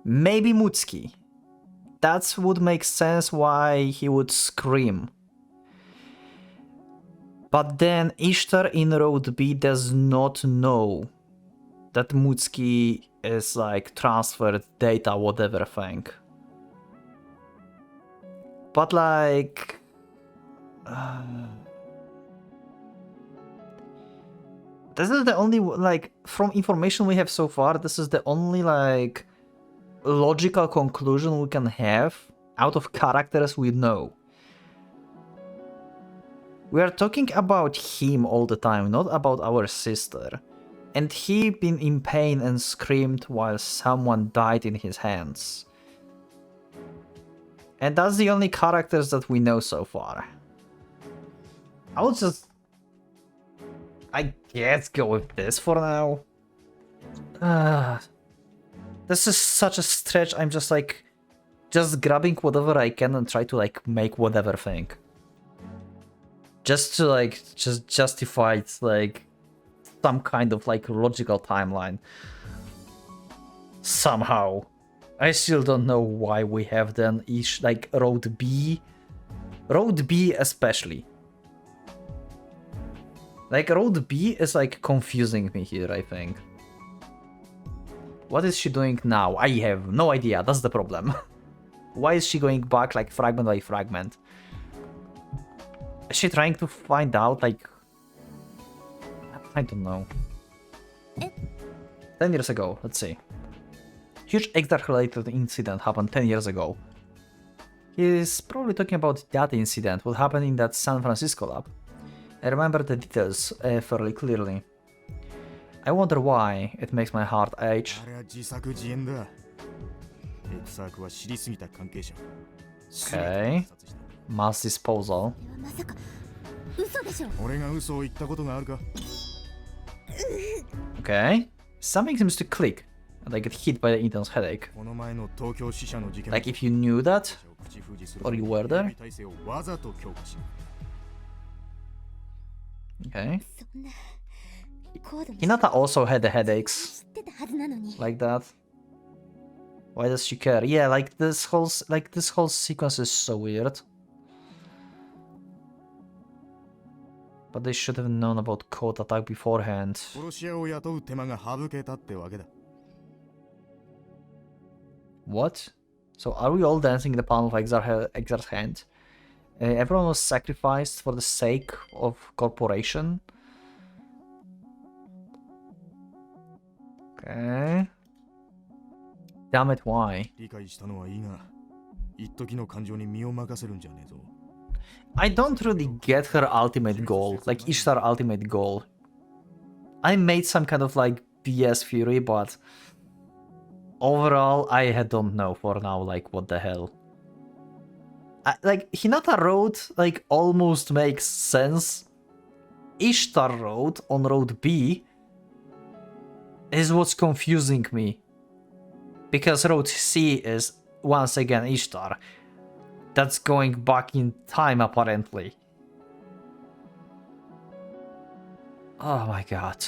may be Mutsuki. That would make sense why he would scream. But then Ishtar in Road B does not know that Mutsuki is like transferred data, whatever thing. But like... this is the only, like, from information we have so far, this is the only, like, logical conclusion we can have out of characters we know. We are talking about him all the time, not about our sister. And he been in pain and screamed while someone died in his hands. And that's the only characters that we know so far. I will just... I guess go with this for now. This is such a stretch, I'm just like... just grabbing whatever I can and try to like make whatever thing. Just to like, just justify it, like, some kind of like logical timeline. Somehow. I still don't know why we have then each like road B. Road B especially. Like road B is like confusing me here, I think. What is she doing now? I have no idea, that's the problem. Why is she going back like fragment by fragment? Is she trying to find out like... I don't know. 10 years ago, let's see. Huge exarch-related incident happened 10 years ago. He's probably talking about that incident, what happened in that San Francisco lab. I remember the details fairly clearly. I wonder why it makes my heart ache. あれは自作自演だ。エクサークは知りすぎた関係者。 Okay. Mass disposal. まさか嘘でしょ。俺が嘘を言ったことがあるか。 Okay. Something seems to click. And I get hit by the intense headache. この前の東京支社の事件。 Like if you knew that, or you were there. 体制をわざと強化し。 Okay. そんな高度な Hinata also had the headaches 知ってたはずなのに。 like that. Why does she care? Yeah, like this whole sequence is so weird. But they should have known about code attack beforehand. 殺し屋を雇う手間が省けたってわけだ。 What? So are we all dancing in the palm of Exar's hand? Everyone was sacrificed for the sake of corporation? Okay. Damn it, why? 理解したのはいいが、一時の感情に身を任せるんじゃねえぞ。 I don't really get her ultimate goal, like Ishtar ultimate goal. I made some kind of like BS fury, but overall I don't know for now, like what the hell. Like Hinata Road like almost makes sense. Ishtar Road on Road B is what's confusing me. Because Road C is once again Ishtar. That's going back in time apparently. Oh my god.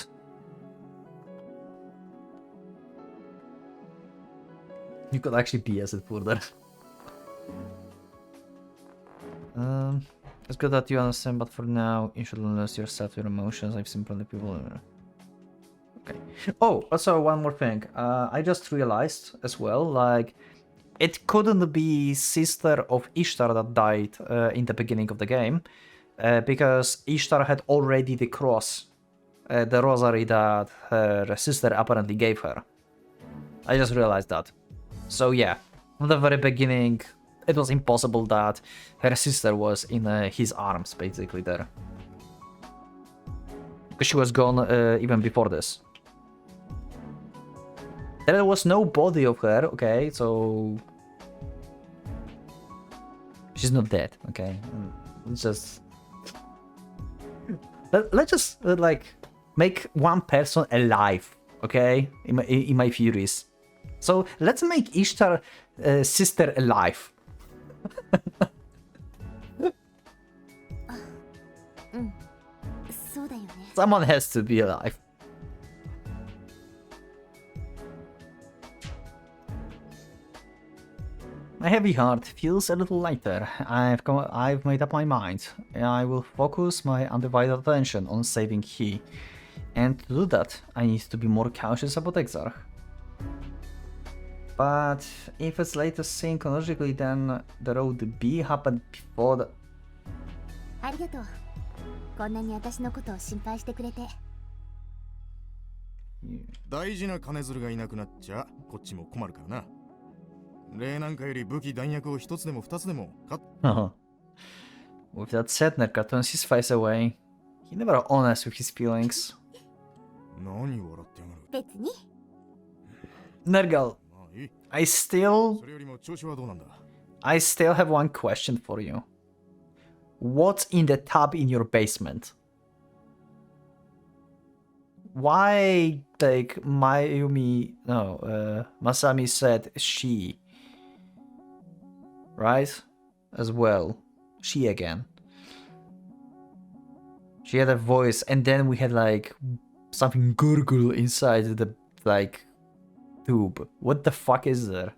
You could actually BS it further. It's good that you understand, but for now, you shouldn't lose yourself to your emotions. I've seen plenty of people. Okay. Oh, also one more thing. I just realized as well, like, it couldn't be sister of Ishtar that died in the beginning of the game, because Ishtar had already the cross, the rosary that her sister apparently gave her. I just realized that. So yeah, from the very beginning, it was impossible that her sister was in his arms, basically, there. Because she was gone even before this. There was no body of her, okay, so... She's not dead, okay? Let's just... Let's just, like, make one person alive, okay? In my theories. So, let's make Ishtar sister alive. Someone has to be alive. My heavy heart feels a little lighter. I've made up my mind. I will focus my undivided attention on saving He. And to do that, I need to be more cautious about Exarch. But if it's latest seen chronologically, then the road B happened before the... ありがとう。こんなに私のことを心配してくれて。大事な金づるがいなくなっちゃこっちも困るからな。例なんかより武器弾薬を一つでも二つでも買っ。With that said, Nerka turns his face away. He never honest with his feelings. 何笑ってやがる。別に。Nergal, まあいい。 I still それよりも調子はどうなんだ。I still have one question for you. What's in the tub in your basement? Why, like, Masami said she, right? As well. She again. She had a voice, and then we had, like, something gurgle inside the like tube. What the fuck is there?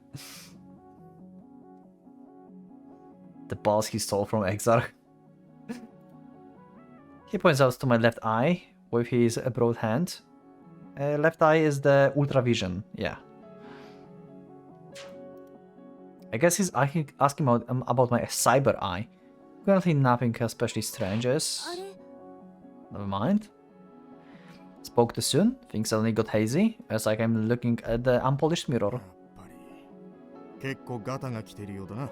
The balls he stole from Exarch. He points out to my left eye with his broad hand. Left eye is the ultravision, yeah. I guess he's asking about my cyber eye. Currently nothing especially strange. Never mind. Spoke too soon. Things suddenly got hazy, as like I'm looking at the unpolished mirror. 結構ガタが来てるようだな。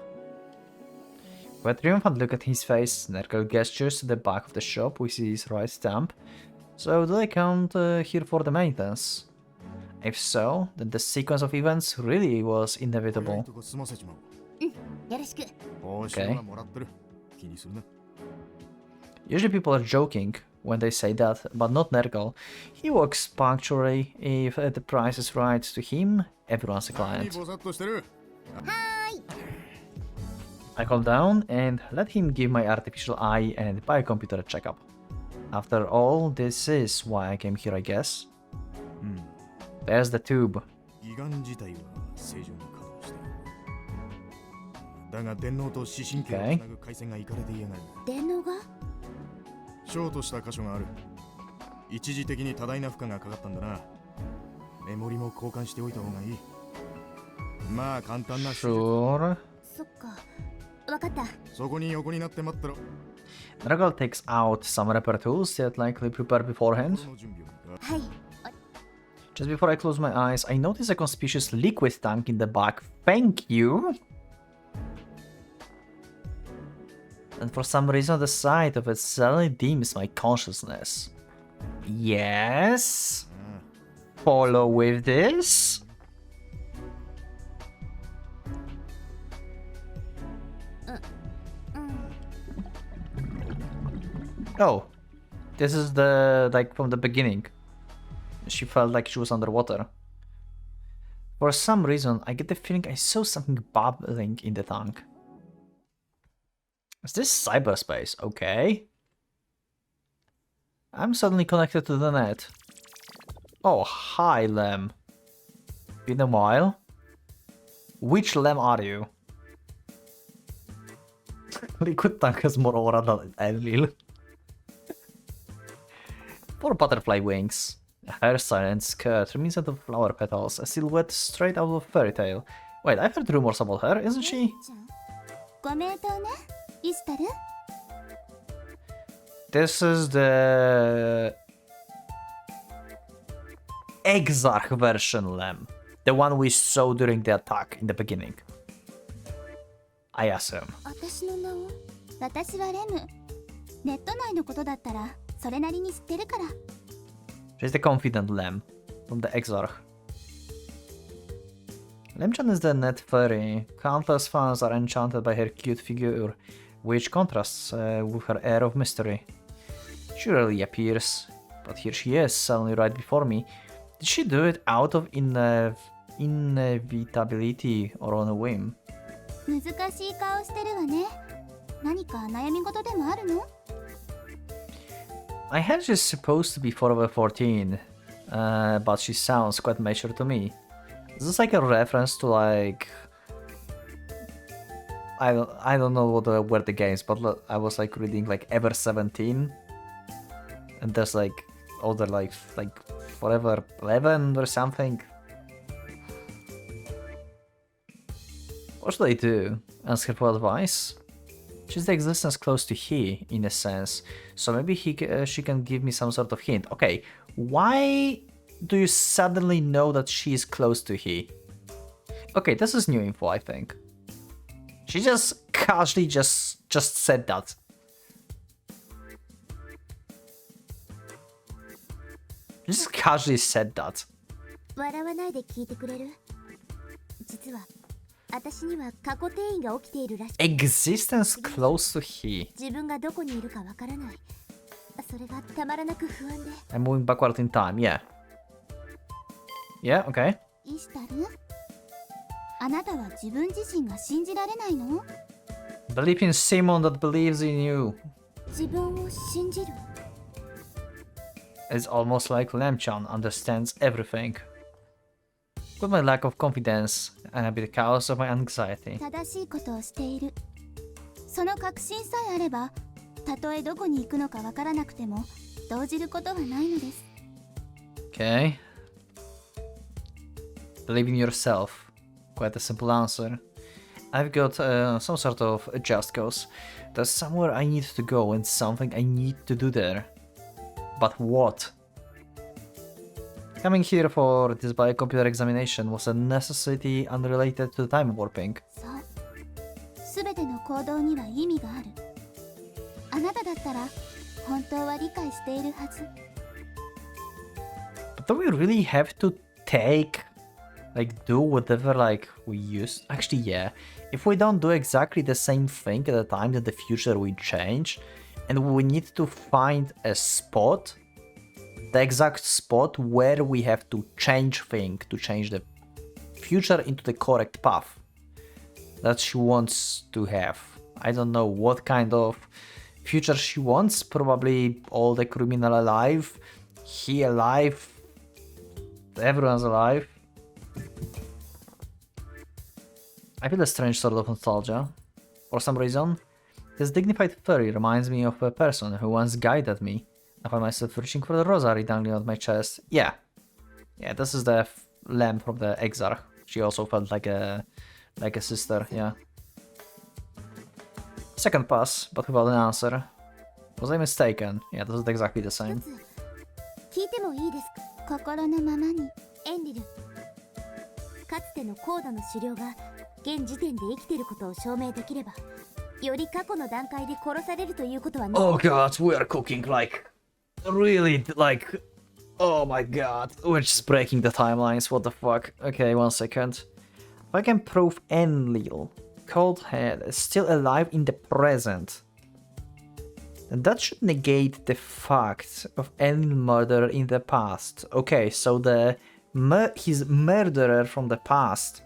With a triumphant look at his face, Nergal gestures to the back of the shop with his right stamp. So do I count here for the maintenance? If so, then the sequence of events really was inevitable. Okay. Usually people are joking when they say that, but not Nergal. He works punctually. If the price is right to him, everyone's a client. I calm down and let him give my artificial eye and biocomputer a checkup. After all, this is why I came here, I guess. There's the tube. Okay. 電脳がショートした箇所がある。一時的に多大な負荷がかかったんだな。メモリも交換しておいた方がいい。まあ簡単な。Sure. そっか、わかった。そこに横になって待ってろ。Nergal takes out some repair tools that likely prepared beforehand. はい。 Just before I close my eyes, I notice a conspicuous liquid tank in the back. Thank you! And for some reason, the sight of it suddenly dims my consciousness. Yes? Follow with this? Oh, this is the, like, from the beginning. She felt like she was underwater. For some reason, I get the feeling I saw something bubbling in the tank. Is this cyberspace? Okay. I'm suddenly connected to the net. Oh, hi, Lem. Been a while. Which Lem are you? Liquid tank has more aura than Enlil. Poor butterfly wings. A hairstyle and skirt reminiscent of flower petals, a silhouette straight out of fairy tale. Wait, I've heard rumors about her, isn't she? ご名答ね、イスタル。 This is the Exarch version Lem. The one we saw during the attack in the beginning. I assume. 私の名を。私はレム。ネット内のことだったらそれなりに知ってるから。 She's the confident Lem from the Exarch. Lemchan is the net fairy. Countless fans are enchanted by her cute figure, which contrasts with her air of mystery. She rarely appears, but here she is, suddenly right before me. Did she do it out of inevitability or on a whim? 難しい顔してるわね。何か悩み事でもあるの？ I heard she's supposed to be forever 14, but she sounds quite mature to me. Is this like a reference to like... I don't know what were the games, but I was like reading like Ever 17, and there's like other like Forever 11 or something. What should I do? Ask her for advice? She's the existence close to he, in a sense, so maybe she can give me some sort of hint. Okay, why do you suddenly know that she is close to he? Okay, this is new info, I think. She just casually just said that. She just casually said that. 笑わないで聞いてくれる？実は私には過去転移が起きているらしい。 Existence close to he. 自分がどこにいるかわからない。それがたまらなく不安で。 I'm moving backward in time, yeah. Yeah, okay. イスタル？あなたは自分自身が信じられないの？ Believe in Simon that believes in you. 自分を信じる。It's almost like Lamchan understands everything. With my lack of confidence and the chaos of my anxiety. 正しいことをしている。その確信さえあれば、たとえどこに行くのかわからなくても動じることはないのです。Okay. Believe in yourself. Quite a simple answer. I've got some sort of just cause. There's somewhere I need to go and something I need to do there. But what? Coming here for this biocomputer examination was a necessity unrelated to time warping. そう。すべての行動には意味がある。あなただったら本当は理解しているはず。But do we really have to do whatever we used? Actually, yeah. If we don't do exactly the same thing at the time, in the future we change, and we need to find a spot, the exact spot where we have to change thing to change the future into the correct path that she wants to have. I don't know what kind of future she wants. Probably all the criminal alive, he alive, everyone's alive. I feel a strange sort of nostalgia. For some reason, this dignified fairy reminds me of a person who once guided me. I find myself reaching for the rosary dangling on my chest. Yeah, this is the lamb from the Exarch. She also felt like a sister, yeah. Second pass, but without an answer. Was I mistaken? Yeah, this is exactly the same. 聞いてもいいですか？心のままに。エンリル。かつての高度の狩猟が現時点で生きていることを証明できれば、より過去の段階で殺されるということはない。Oh god, we are cooking really oh my god, we're just breaking the timelines, what the fuck. Okay, 1 second. If I can prove Enlil, Coldhead, is still alive in the present, then that should negate the fact of Enlil murder in the past. Okay, so his murderer from the past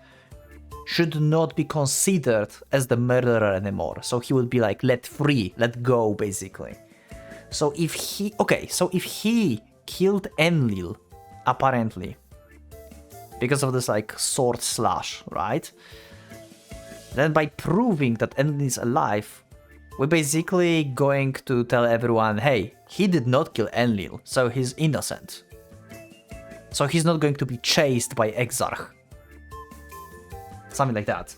should not be considered as the murderer anymore. So he would be let free, let go, basically. So if he killed Enlil, apparently, because of this sword slash, right? Then by proving that Enlil is alive, we're basically going to tell everyone, hey, he did not kill Enlil, so he's innocent. So he's not going to be chased by Exarch. Something like that.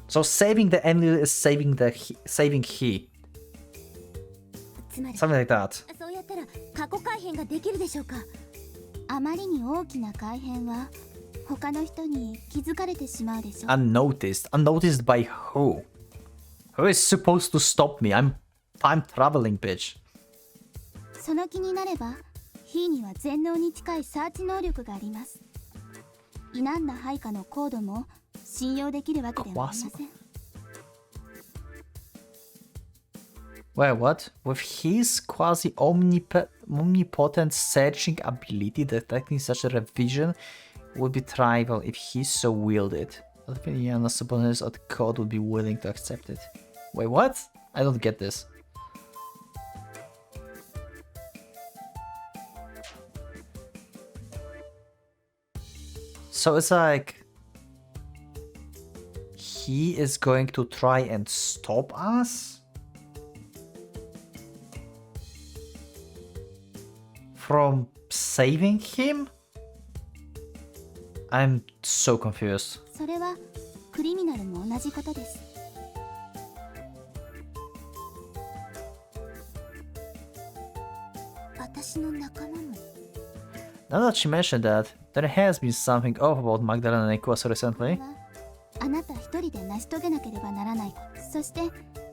So saving the Enlil is saving he. つまり、 Something like that. そうやったら過去改変ができるでしょうか？あまりに大きな改変は他の人に気づかれてしまうでしょう。Unnoticed. Unnoticed by who? Who is supposed to stop me? I'm time traveling, bitch. その気になれば、ヒーには全能に近いサーチ能力があります。否んだ配下のコードも信用できるわけではありません。Wait, what? With his quasi-omnipotent searching ability, detecting such a revision would be trivial if he so willed it. But the honest opponents of the code would be willing to accept it. Wait, what? I don't get this. So it's he is going to try and stop us? From saving him? I'm so confused. それはクリミナルも同じことです。私の仲間も。Now that she mentioned that, there has been something off about Magdalena and Ikuasu recently. あなた一人で成し遂げなければならない。そして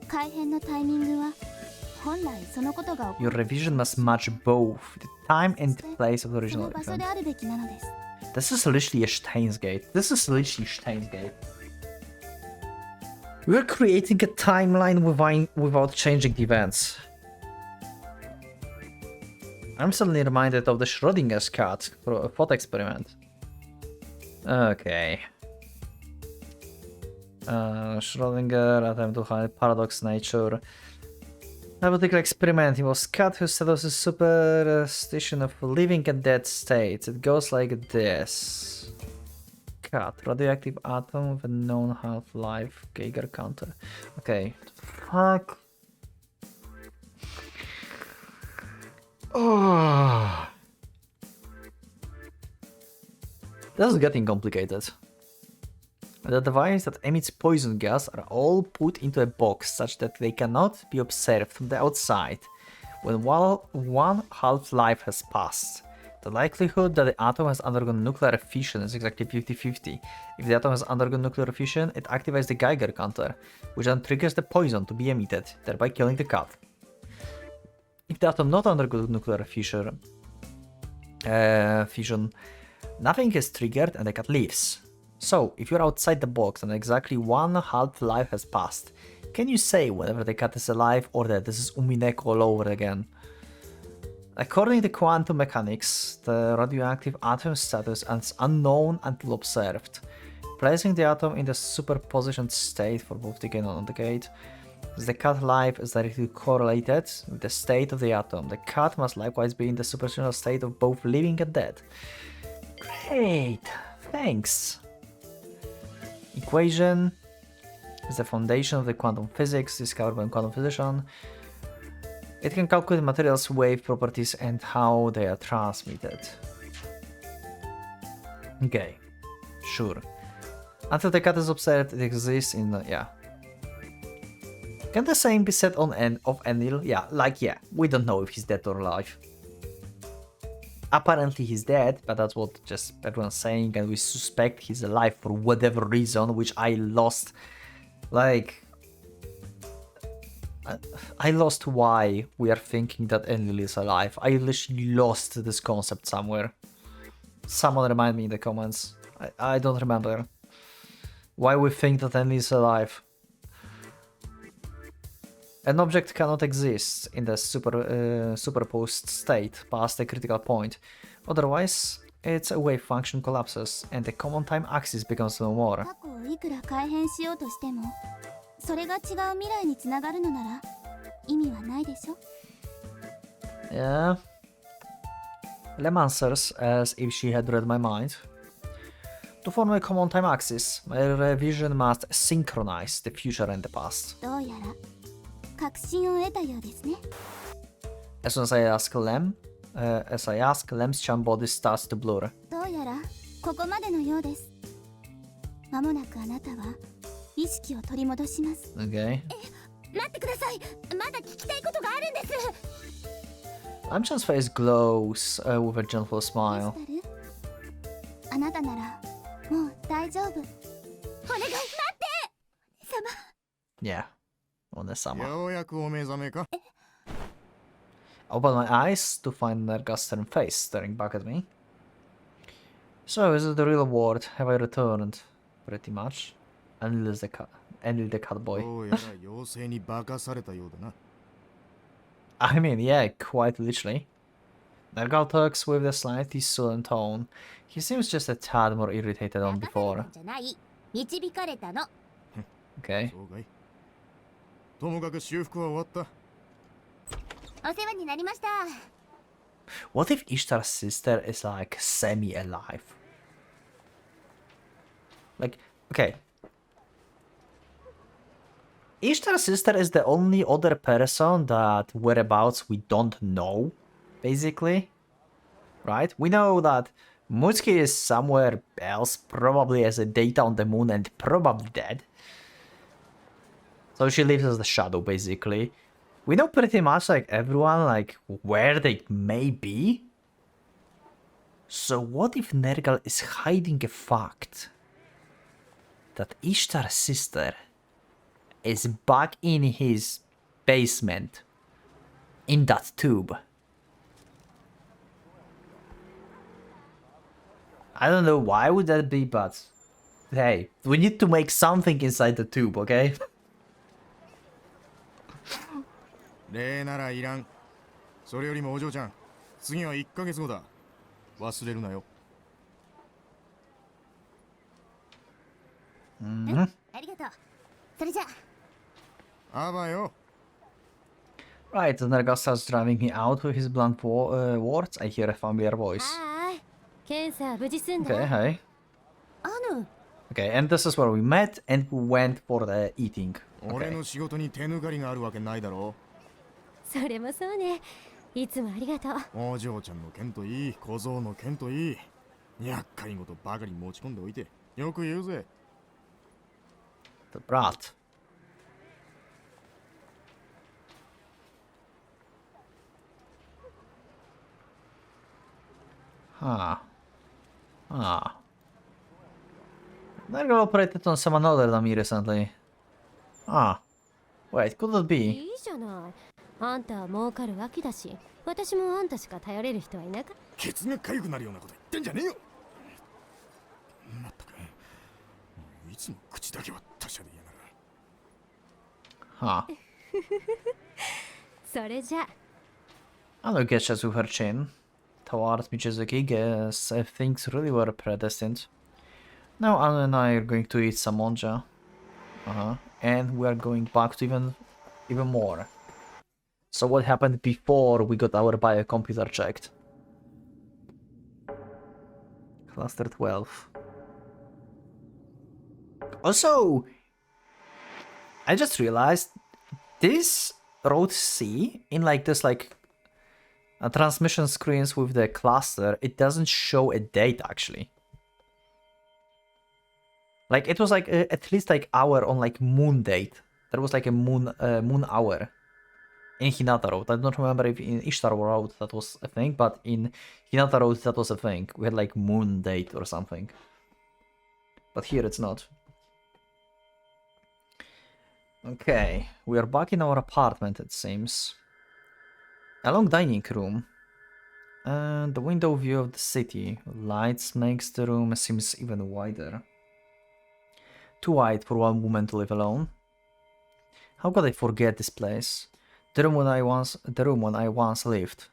改変のタイミングは本来そのことが起こ Your revision must match both the time and the place of the そ original の場所 event. であるべきなのです。 This is literally a Steins Gate. This is literally Steins Gate. We're creating a timeline without changing the events. I'm suddenly reminded of the Schrodinger's cat thought experiment. Okay. Schrödinger attempt to hide paradox nature. Hypothetical experiment. He was cut who settles a superstition of living and dead states. It goes like this. Cut. Radioactive atom with a known half-life. Geiger counter. Okay. Fuck. Oh. This is getting complicated. The device that emits poison gas are all put into a box such that they cannot be observed from the outside. When one half-life has passed, the likelihood that the atom has undergone nuclear fission is exactly 50-50. If the atom has undergone nuclear fission, it activates the Geiger counter, which then triggers the poison to be emitted, thereby killing the cat. If the atom not undergoes nuclear fission, nothing is triggered and the cat leaves. So, if you're outside the box and exactly one half-life has passed, can you say whether the cat is alive or dead? This is Umineko all over again. According to quantum mechanics, the radioactive atom status is unknown until observed. Placing the atom in the superposition state for both decay and non-decay, the cat life is directly correlated with the state of the atom. The cat must likewise be in the superpositional state of both living and dead. Great, thanks. Equation is the foundation of the quantum physics discovered by a quantum physician. It can calculate materials' wave properties and how they are transmitted. Okay, sure. Until the cat is observed, it exists in the, yeah. Can the same be said on of Enlil? Yeah, we don't know if he's dead or alive. Apparently he's dead, but that's what just everyone's saying, and we suspect he's alive for whatever reason, which I lost. Like, I lost why we are thinking that Enlil is alive. I literally lost this concept somewhere. Someone remind me in the comments. I don't remember. Why we think that Enlil is alive. An object cannot exist in the superposed state past a critical point. Otherwise, its wave function collapses and the common time axis becomes no more. 過去をいくら改変しようとしても、それが違う未来につながるのなら意味はないでしょ? Yeah. Lem answers as if she had read my mind. To form a common time axis, my revision must synchronize the future and the past. どうやら確信を得たようですね。 As soon as I ask Lem, Lem's charm body starts to blur. どうやらここまでのようです。まもなくあなたは意識を取り戻します。Okay. 待ってください。まだ聞きたいことがあるんです。 Lemchan's face glows with a gentle smile. あなたならもう大丈夫。お願い待って。様。 Yeah. Onesama. ようやくお目覚めか? I open my eyes to find Nerga's stern face staring back at me. So, is it the real world? Have I returned? Pretty much. Enlil the cat boy. どうやら妖精に化かされたようだな。I mean, yeah, quite literally. Nergal talks with a slightly sullen tone. He seems just a tad more irritated than before. じゃない。導かれたの。 Okay. そうかい。ともかく修復は終わった。お世話になりました。 What if Ishtar's sister is like semi-alive? Like, okay. Ishtar's sister is the only other person that whereabouts we don't know, basically. Right? We know that Mutsuki is somewhere else, probably as a data on the moon and probably dead. So she lives as the shadow, basically. We know pretty much, like, everyone, like, where they may be. So what if Nergal is hiding a fact that Ishtar's sister is back in his basement, in that tube? I don't know why would that be, but hey, we need to make something inside the tube, okay? 礼ならいらん。それよりもお嬢ちゃん、次は1ヶ月後だ。忘れるなよ。ありがととう。それじゃあ。あばよ。 Right, the Nergal starts driving me out with his blunt words. I hear a familiar voice. はーい。検査は無事済んだ。 Okay, hey. アヌ、 Okay, and this is where we met and we went for the eating. 俺 Okay. の仕事に手抜かりがあるわけないだろ。それもそうね。いつもありがとう。お嬢ちゃんの件といい、小僧の件といい、厄介事ばかり持ち込んでおいてよく言うぜ。 The brat. Huh. Ah. Nergal operated on someone other than me recently. Ah. Wait, could it い be? いじゃない。あんたは儲かるわけだし、私もあんたしか頼れる人はいなかった。ケツが痒くなるようなこと言ってんじゃねえよ。まったく、いつも口だけは達者でやがる。 Huh. それじゃ。Anu gestures with her chin towards Michizuki, guess if things really were predestined. Now Anu and I are going to eat some monja. And we are going back to even more. So what happened before we got our biocomputer checked? Cluster 12. Also, I just realized this Road C in like this transmission screens with the cluster, it doesn't show a date actually. Like it was like at least like hour on like moon date. There was like a moon hour in Hinata Road. I don't remember if in Ishtar Road that was a thing, but in Hinata Road that was a thing. We had like moon date or something. But here it's not. Okay, we are back in our apartment it seems. A long dining room. And the window view of the city. Lights makes the room seems even wider. Too wide for one woman to live alone. How could I forget this place? The room when I once lived.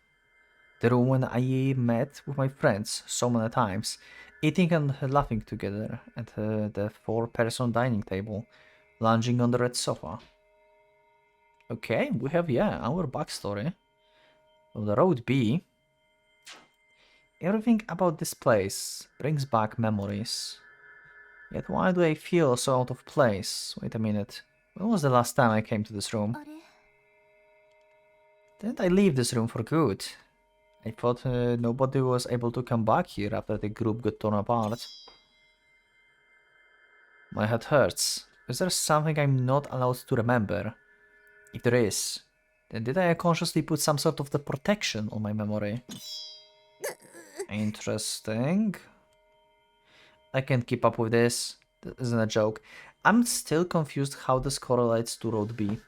The room when I met with my friends so many times, eating and laughing together at the four-person dining table, lounging on the red sofa. Okay, we have our backstory. On the road B. Everything about this place brings back memories. Yet why do I feel so out of place? Wait a minute. When was the last time I came to this room? あれ Didn't I leave this room for good? I thought nobody was able to come back here after the group got torn apart. My head hurts. Is there something I'm not allowed to remember? If there is, then did I consciously put some sort of the protection on my memory? Interesting. I can't keep up with this. This isn't a joke. I'm still confused how this correlates to Road B.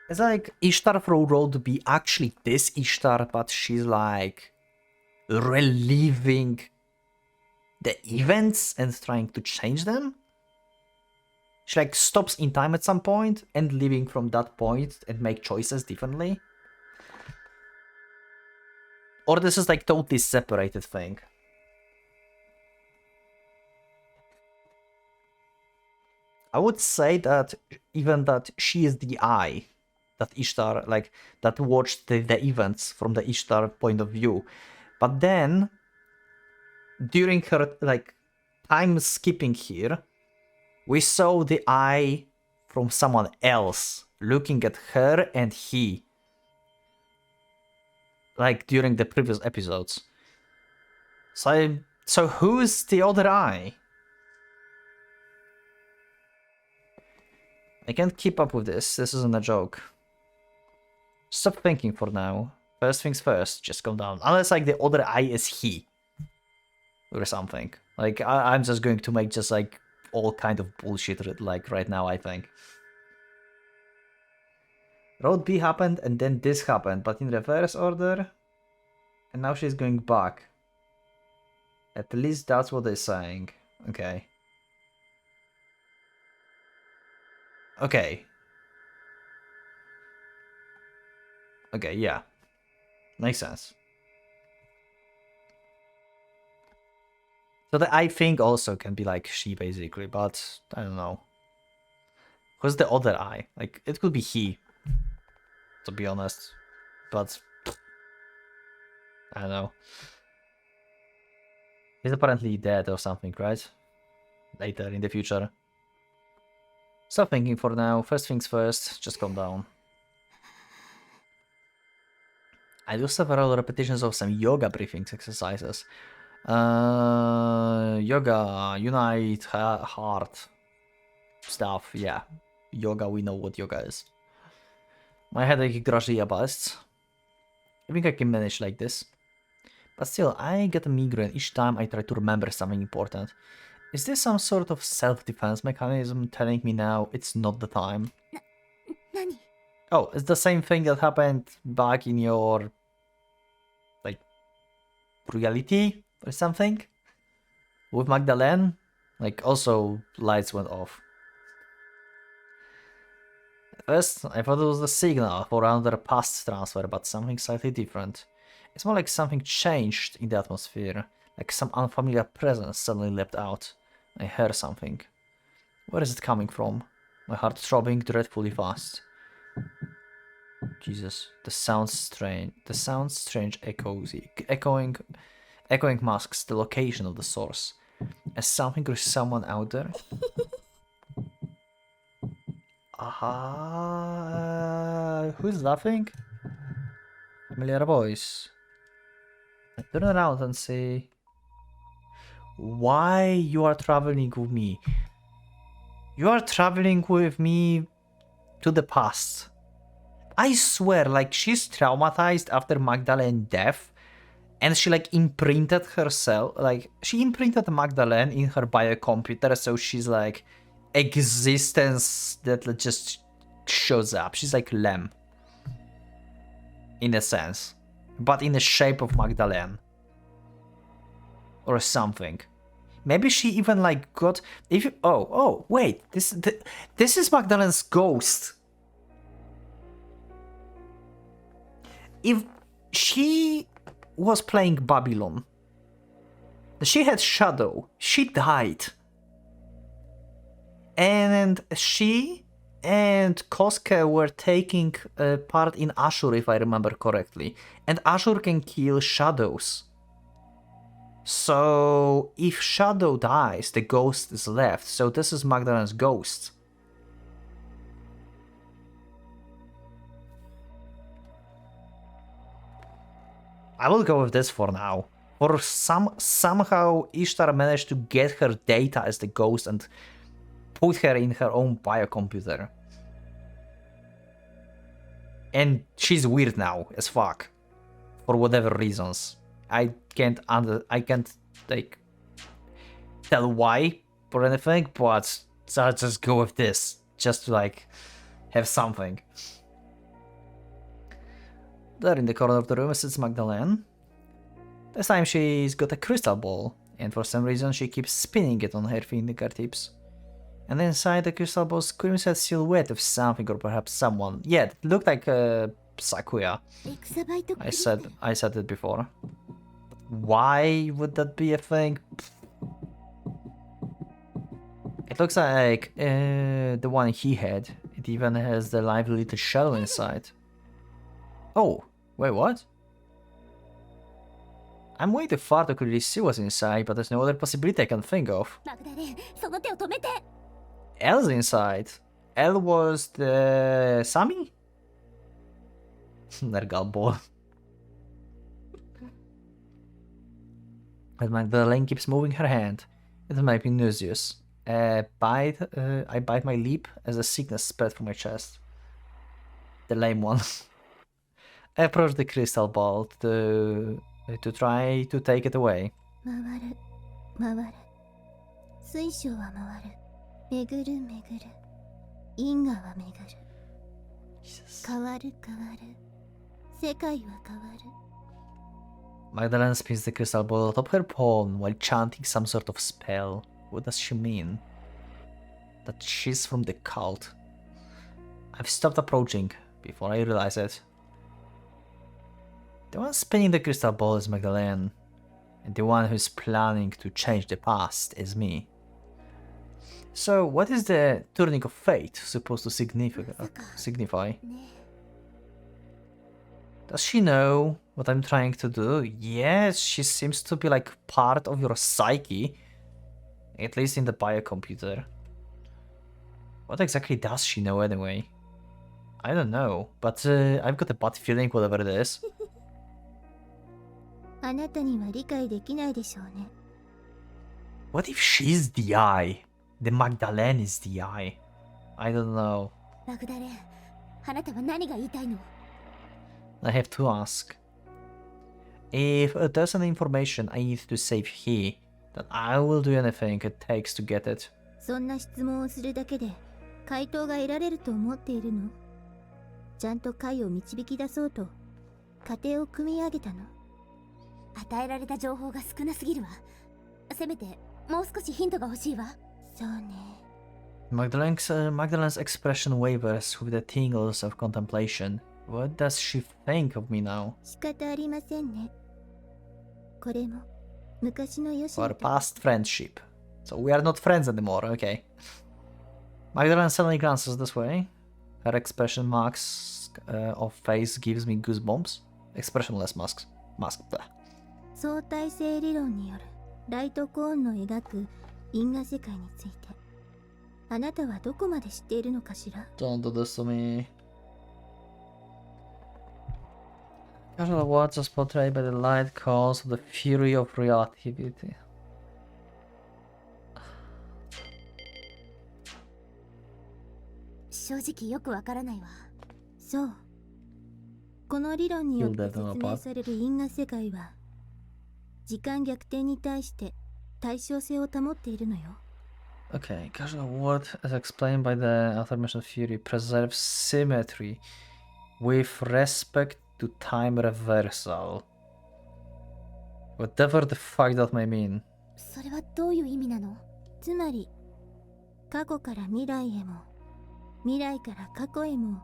It's like Ishtar from Road B actually this Ishtar, but she's like reliving the events and trying to change them? She like stops in time at some point and living from that point and make choices differently? Or this is like totally separated thing? I would say that even that she is the eye that Ishtar, like, that watched the events from the Ishtar point of view. But then, during her, like, time skipping here, we saw the eye from someone else looking at her and he. Like, during the previous episodes. So who's the other eye? I can't keep up with this. This isn't a joke. Stop thinking for now. First things first, just calm down. Unless like the other eye is he. Or something. Like I'm just going to make just like all kind of bullshit like right now, I think. Road B happened and then this happened, but in reverse order. And now she's going back. At least that's what they're saying. Okay. Okay. Okay, yeah. Makes sense. So the I think also can be like she basically, but I don't know. Who's the other I? Like it could be he, to be honest. But I don't know. He's apparently dead or something, right? Later in the future. Stop thinking for now. First things first, just calm down. I do several repetitions of some yoga breathing exercises. Yoga, unite, heart, stuff, yeah. Yoga, we know what yoga is. My headache gradually abases. I think I can manage like this. But still, I get a migraine each time I try to remember something important. Is this some sort of self-defense mechanism telling me now it's not the time? 何 Oh, it's the same thing that happened back in your... like... reality or something? With Magdalene? Like, also, lights went off. At first, I thought it was a signal for another past transfer, but something slightly different. It's more like something changed in the atmosphere, like some unfamiliar presence suddenly leapt out. I heard something. Where is it coming from? My heart throbbing dreadfully fast. Jesus, the sounds strange echoing masks the location of the source. Is something or someone out there? Who's laughing? Familiar voice. I turn around and say, why you are traveling with me? You are traveling with me to the past. I swear, like, she's traumatized after Magdalene's death, and she like imprinted herself, like she imprinted Magdalene in her biocomputer, so she's like existence that just shows up. She's like Lem, in a sense, but in the shape of Magdalene or something. Maybe she even like got oh wait, this is Magdalene's ghost. If she was playing Babylon, she had Shadow, she died, and she and Koske were taking part in Ashur, if I remember correctly, and Ashur can kill shadows. So if Shadow dies, the ghost is left, so this is Magdalene's ghost. I will go with this for now. Or somehow Ishtar managed to get her data as the ghost and put her in her own biocomputer. And she's weird now as fuck. For whatever reasons. I can't like tell why or anything, but I'll just go with this. Just to like have something. There in the corner of the room sits Magdalene. This time she's got a crystal ball, and for some reason she keeps spinning it on her fingertips. And inside the crystal ball screams a silhouette of something or perhaps someone. Yeah, it looked like Sakuya. I said it before. Why would that be a thing? It looks like the one he had. It even has the lively little shadow inside. Oh, wait, what? I'm way too far to clearly see what's inside, but there's no other possibility I can think of. L's inside. L was the Sami? Nergal ball. But Magdalene keeps moving her hand. It might be nauseous. I bite my lip as the sickness spread from my chest. The lame one. I approach the crystal ball to try to take it away. Jesus. Magdalene spins the crystal ball atop her palm while chanting some sort of spell. What does she mean? That she's from the cult. I've stopped approaching before I realize it. The one spinning the crystal ball is Magdalene. And the one who's planning to change the past is me. So, what is the turning of fate supposed to signify? Does she know what I'm trying to do? Yes, she seems to be like part of your psyche. At least in the biocomputer. What exactly does she know anyway? I don't know, but I've got a bad feeling whatever it is. あなたには理解できないでしょうね。 What if she's the eye? The Magdalene is the eye. I don't know. マグダレン、あなたは何が言いたいの？ I have to ask. If there's any information I need to save here, then I will do anything it takes to get it. そんな質問をするだけで回答が得られると思っているの？ちゃんと解を導き出そうと過程を組み上げたの。与えられた情報が少なすぎるわ。せめてもう少しヒントが欲しいわ。そうね。Magdalene's expression wavers with the tingles of contemplation. What does she think of me now? 仕方ありませんね。これも昔のよし。 Our past friendship. So we are not friends anymore, okay. Magdalene suddenly glances this way. Her expression mask of face gives me goosebumps. Expressionless mask. Blah. 相対性理論によるライトコーンの描く因果世界についてあなたはどこまで知っているのかしら？ Don't do this to me. Casual words as portrayed by the light cause the fury of relativity. 正直よくわからないわ。そう。この理論によって説明される因果世界は時間逆転に対して対称性を保っているのよ。 Okay, casual word as explained by the affirmation theory preserves symmetry with respect to time reversal. Whatever the fuck that may mean. それはどういう意味なの？つまり過去から未来へも未来から過去へも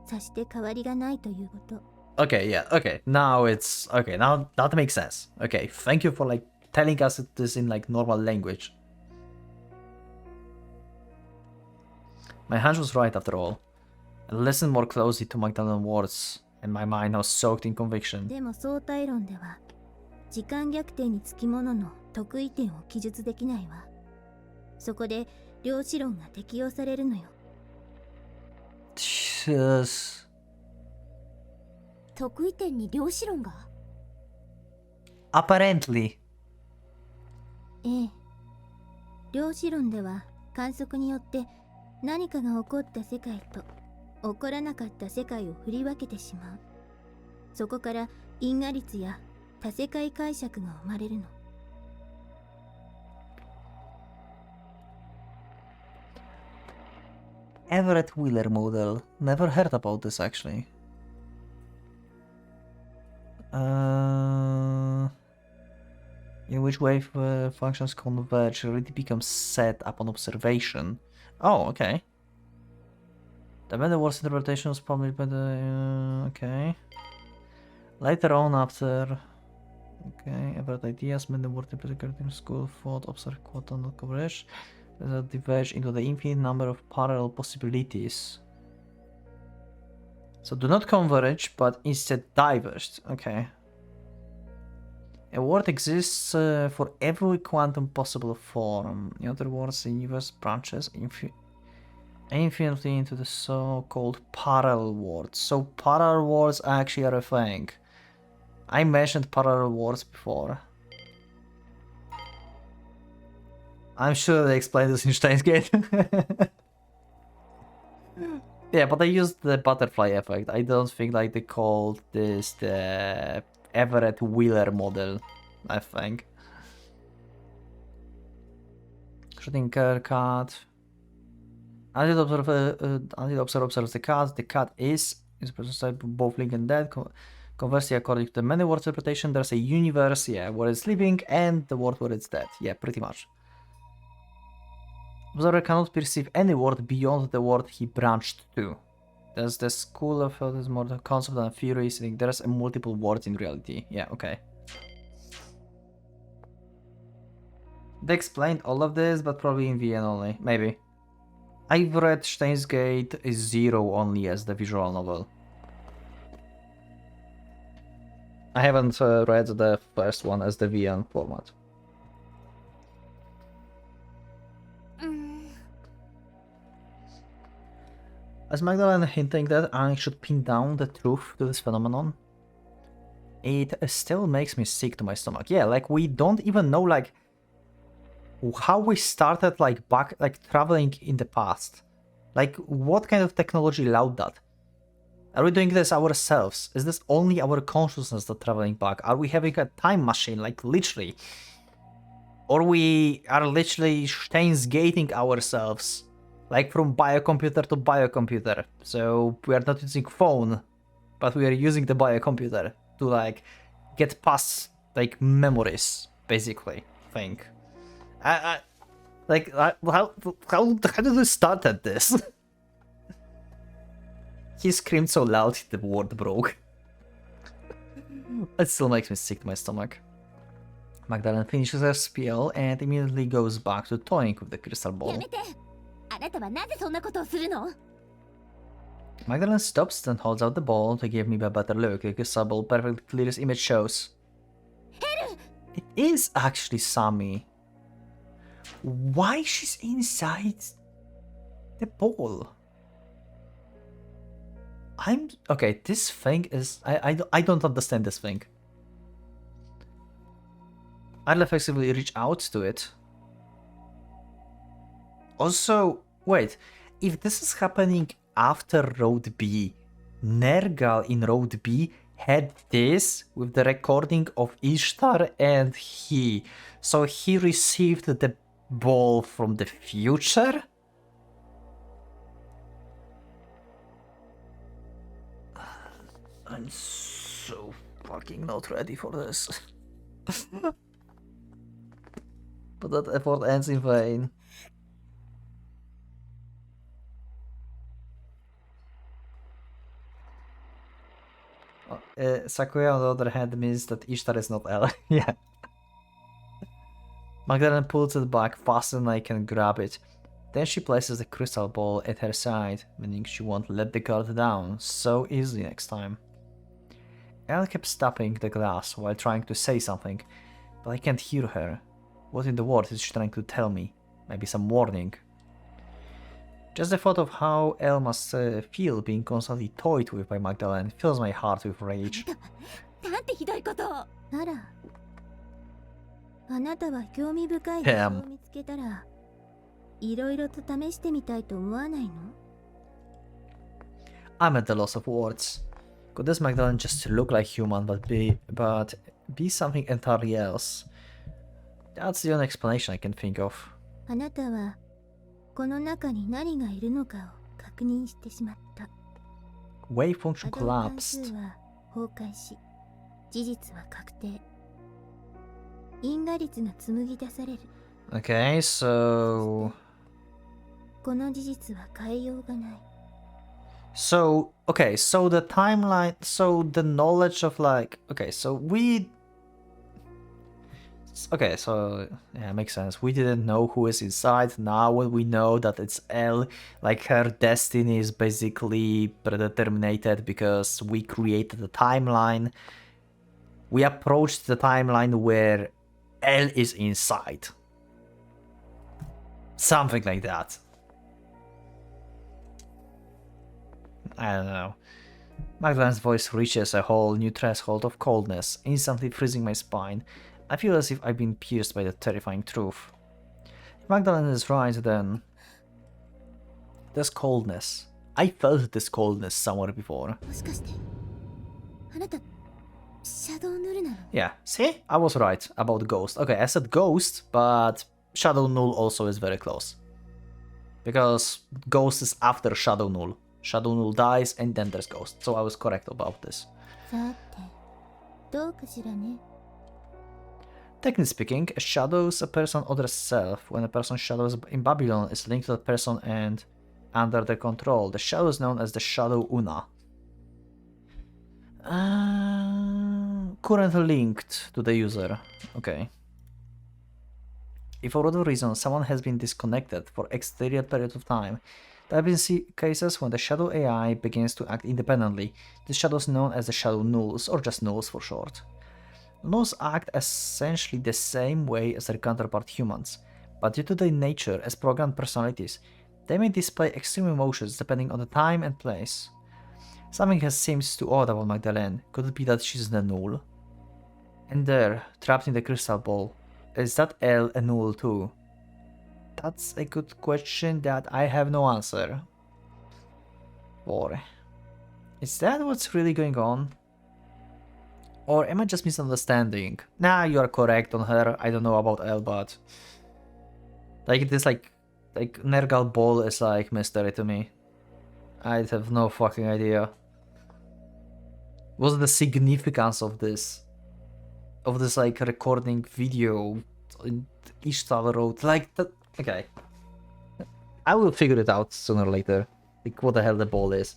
さして変わりがないということ。 Okay, yeah, okay. Now it's okay. Now that makes sense. Okay, thank you for like telling us this in like normal language. My hunch was right after all. I listened more closely to Magdalene's words, and my mind was soaked in conviction. でも相対論では時間逆転につきものの特異点を記述できないわ。そこで量子論が適用されるのよ。 Jesus. 特異点に量子論が？ Apparently. ええ。量子論では観測によって何かが起こった世界と起こらなかった世界を振り分けてしまう。そこから因果律や多世界解釈が生まれるの。 Everett Wheeler model. Never heard about this actually. In which wave functions converge really becomes set upon observation. Oh, okay. The metaverse interpretation was published by the... okay. Later on after... okay, Everett ideas, metaverse interpretation school thought observed quantum coverage that diverge into the infinite number of parallel possibilities. So do not converge, but instead diverged. Okay. A world exists for every quantum possible form. In other words, the universe branches infinitely into the so-called parallel worlds. So parallel worlds actually are a thing. I mentioned parallel worlds before. I'm sure they explained this in Steins Gate. Yeah, but I used the butterfly effect. I don't think like they called this the Everett Wheeler model, I think. Schrödinger cat. Until the observer observes the cat is present both living and dead. Conversely, according to the many words interpretation, there's a universe, yeah, where it's living and the world where it's dead. Yeah, pretty much. Observer cannot perceive any word beyond the word he branched to. There's the school of thought is more the concept than theory, saying there's a multiple words in reality. Yeah, okay. They explained all of this, but probably in VN only. Maybe. I've read Steins Gate Zero only as the visual novel. I haven't read the first one as the VN format. Is Magdalene hinting that I should pin down the truth to this phenomenon? It still makes me sick to my stomach. Yeah, like we don't even know like how we started like back like traveling in the past. Like what kind of technology allowed that? Are we doing this ourselves? Is this only our consciousness that traveling back? Are we having a time machine, like literally? Or we are literally Steins gating ourselves, like from biocomputer to biocomputer. So we are not using phone, but we are using the biocomputer to like get past like memories, basically. Think. How did we start at this? He screamed so loud the word broke. It still makes me sick to my stomach. Magdalene finishes her spiel and immediately goes back to toying with the crystal ball. Magdalene stops, then holds out the ball to give me a better look. The crystal ball perfectly clear as image shows. It is actually Sami. Why she's inside the ball? Okay, this thing is... I don't understand this thing. I'll effectively reach out to it. Also, wait, if this is happening after Road B, Nergal in Road B had this with the recording of Ishtar and he. So he received the ball from the future? I'm so fucking not ready for this. But that effort ends in vain. Sakuya, on the other hand, means that Ishtar is not L. Yeah. Magdalene pulls it back faster than I can grab it. Then she places the crystal ball at her side, meaning she won't let the guard down so easily next time. Elle kept tapping the glass while trying to say something, but I can't hear her. What in the world is she trying to tell me? Maybe some warning. Just the thought of how Elle must feel being constantly toyed with by Magdalene fills my heart with rage. あら、あなたは興味深い人を見つけたら、いろいろと試してみたいと思わないの? I'm at the loss of words. Could this Magdalene just look like human but be something entirely else? That's the only explanation I can think of. あなたはこの中に何がいるのかを確認してしまった。 Wave function collapsed. は崩壊し、事実は確定。因果率が紡ぎ出される。 Okay, so... この事実は変えようがない。 So, okay, so the timeline, so the knowledge of like, okay, so we... Okay, so, yeah, it makes sense. We didn't know who is inside. Now when we know that it's Elle, like her destiny is basically predetermined because we created the timeline. We approached the timeline where Elle is inside. Something like that. I don't know. Magdalene's voice reaches a whole new threshold of coldness, instantly freezing my spine. I feel as if I've been pierced by the terrifying truth. If Magdalene is right, then... This coldness. I felt this coldness somewhere before. もしかしてあなたシャドウヌルなの? Yeah, see? I was right about Ghost. Okay, I said Ghost, but Shadow Null also is very close. Because Ghost is after Shadow Null. Shadow Null dies and then there's Ghost. So I was correct about this. さてどうかしらね。 Technically speaking, a shadow is a person's other self. When a person's shadow in Babylon is linked to that person and under their control, the shadow is known as the Shadow Una. Currently linked to the user. Okay. If for whatever reason someone has been disconnected for extended period of time, there have been cases when the shadow AI begins to act independently. These shadows known as the shadow nulls, or just nulls for short. Nulls act essentially the same way as their counterpart humans, but due to their nature as programmed personalities, they may display extreme emotions depending on the time and place. Something has seemed too odd about Magdalene. Could it be that she's a null? And there, trapped in the crystal ball, is that Elle a null too? That's a good question that I have no answer for. Is that what's really going on? Or am I just misunderstanding? Nah, you are correct on her. I don't know about Elle, but like this like Nergal ball is like mystery to me. I have no fucking idea. What's the significance of this? Of this like recording video in Ishtar Road? Like that. Okay. I will figure it out sooner or later. Like what the hell the ball is.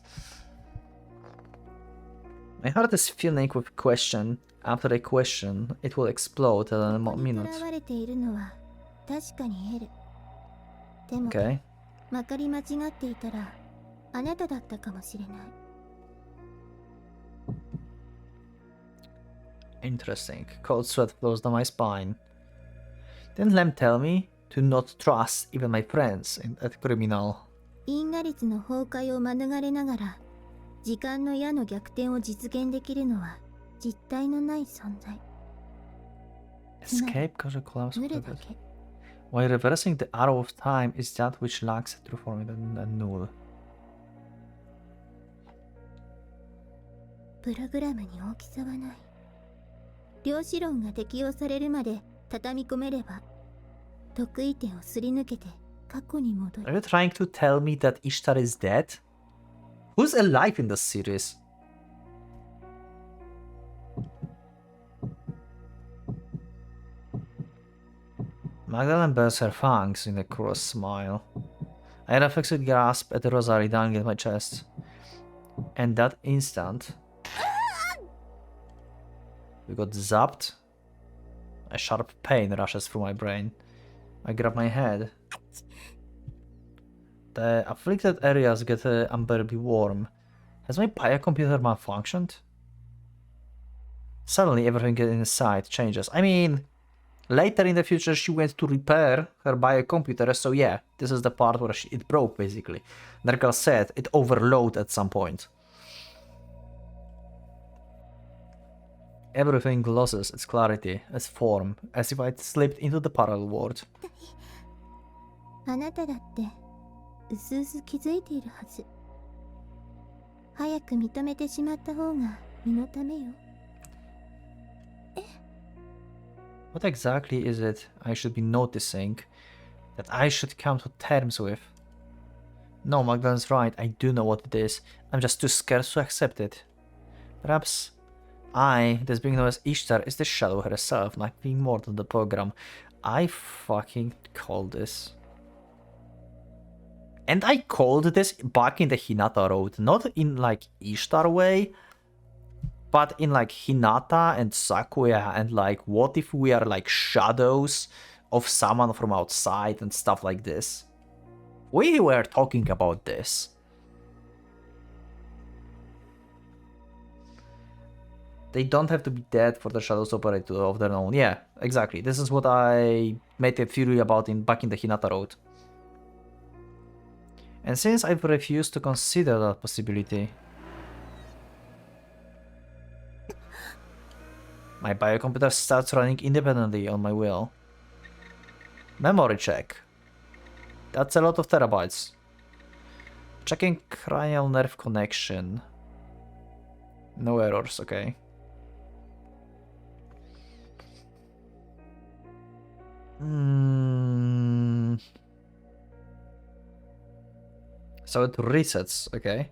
My heart is filling with question. After a question, it will explode in a minute. Okay. Interesting. Cold sweat flows down my spine. Didn't Lem tell me to not trust even my friends at criminal? 因果率の崩壊を免れながら時間の矢の逆転を実現できるのは実体のない存在。 Escape causal collapse. 無理だけ。 While reversing the arrow of time is that which lacks true form in a null. プログラムに大きさはない。量子論が適用されるまで畳み込めれば得意点をすり抜けて過去に戻 Are る。 you trying to tell me that Ishtar is dead? Who's alive in this series? Magdalene bears her fangs in a cruel smile. I reflexively grasp at the rosary dangling at my chest. And that instant, we got zapped. A sharp pain rushes through my brain. I grab my head. The afflicted areas get unbearably warm. Has my biocomputer malfunctioned? Suddenly everything inside changes. I mean, later in the future she went to repair her biocomputer, so yeah, this is the part where it broke basically. Nergal said it overloaded at some point. Everything loses its clarity, its form, as if I'd slipped into the parallel world. あなただってうすうす気づいているはず。早く認めてしまった方が身のためよ。 What exactly is it I should be noticing that I should come to terms with? No, Magdalene's right, I do know what it is. I'm just too scared to accept it. Perhaps I, this being known as Ishtar, is the shadow herself, nothing more than the program. I fucking called this. And I called this back in the Hinata Road, not in like Ishtar way, but in like Hinata and Sakuya, and like what if we are like shadows of someone from outside and stuff like this. We were talking about this. They don't have to be dead for the shadows to operate of their own. Yeah, exactly. This is what I made a theory about back in the Hinata Road. And since I've refused to consider that possibility, my biocomputer starts running independently on my will. Memory check. That's a lot of terabytes. Checking cranial nerve connection. No errors, okay. So it resets, okay.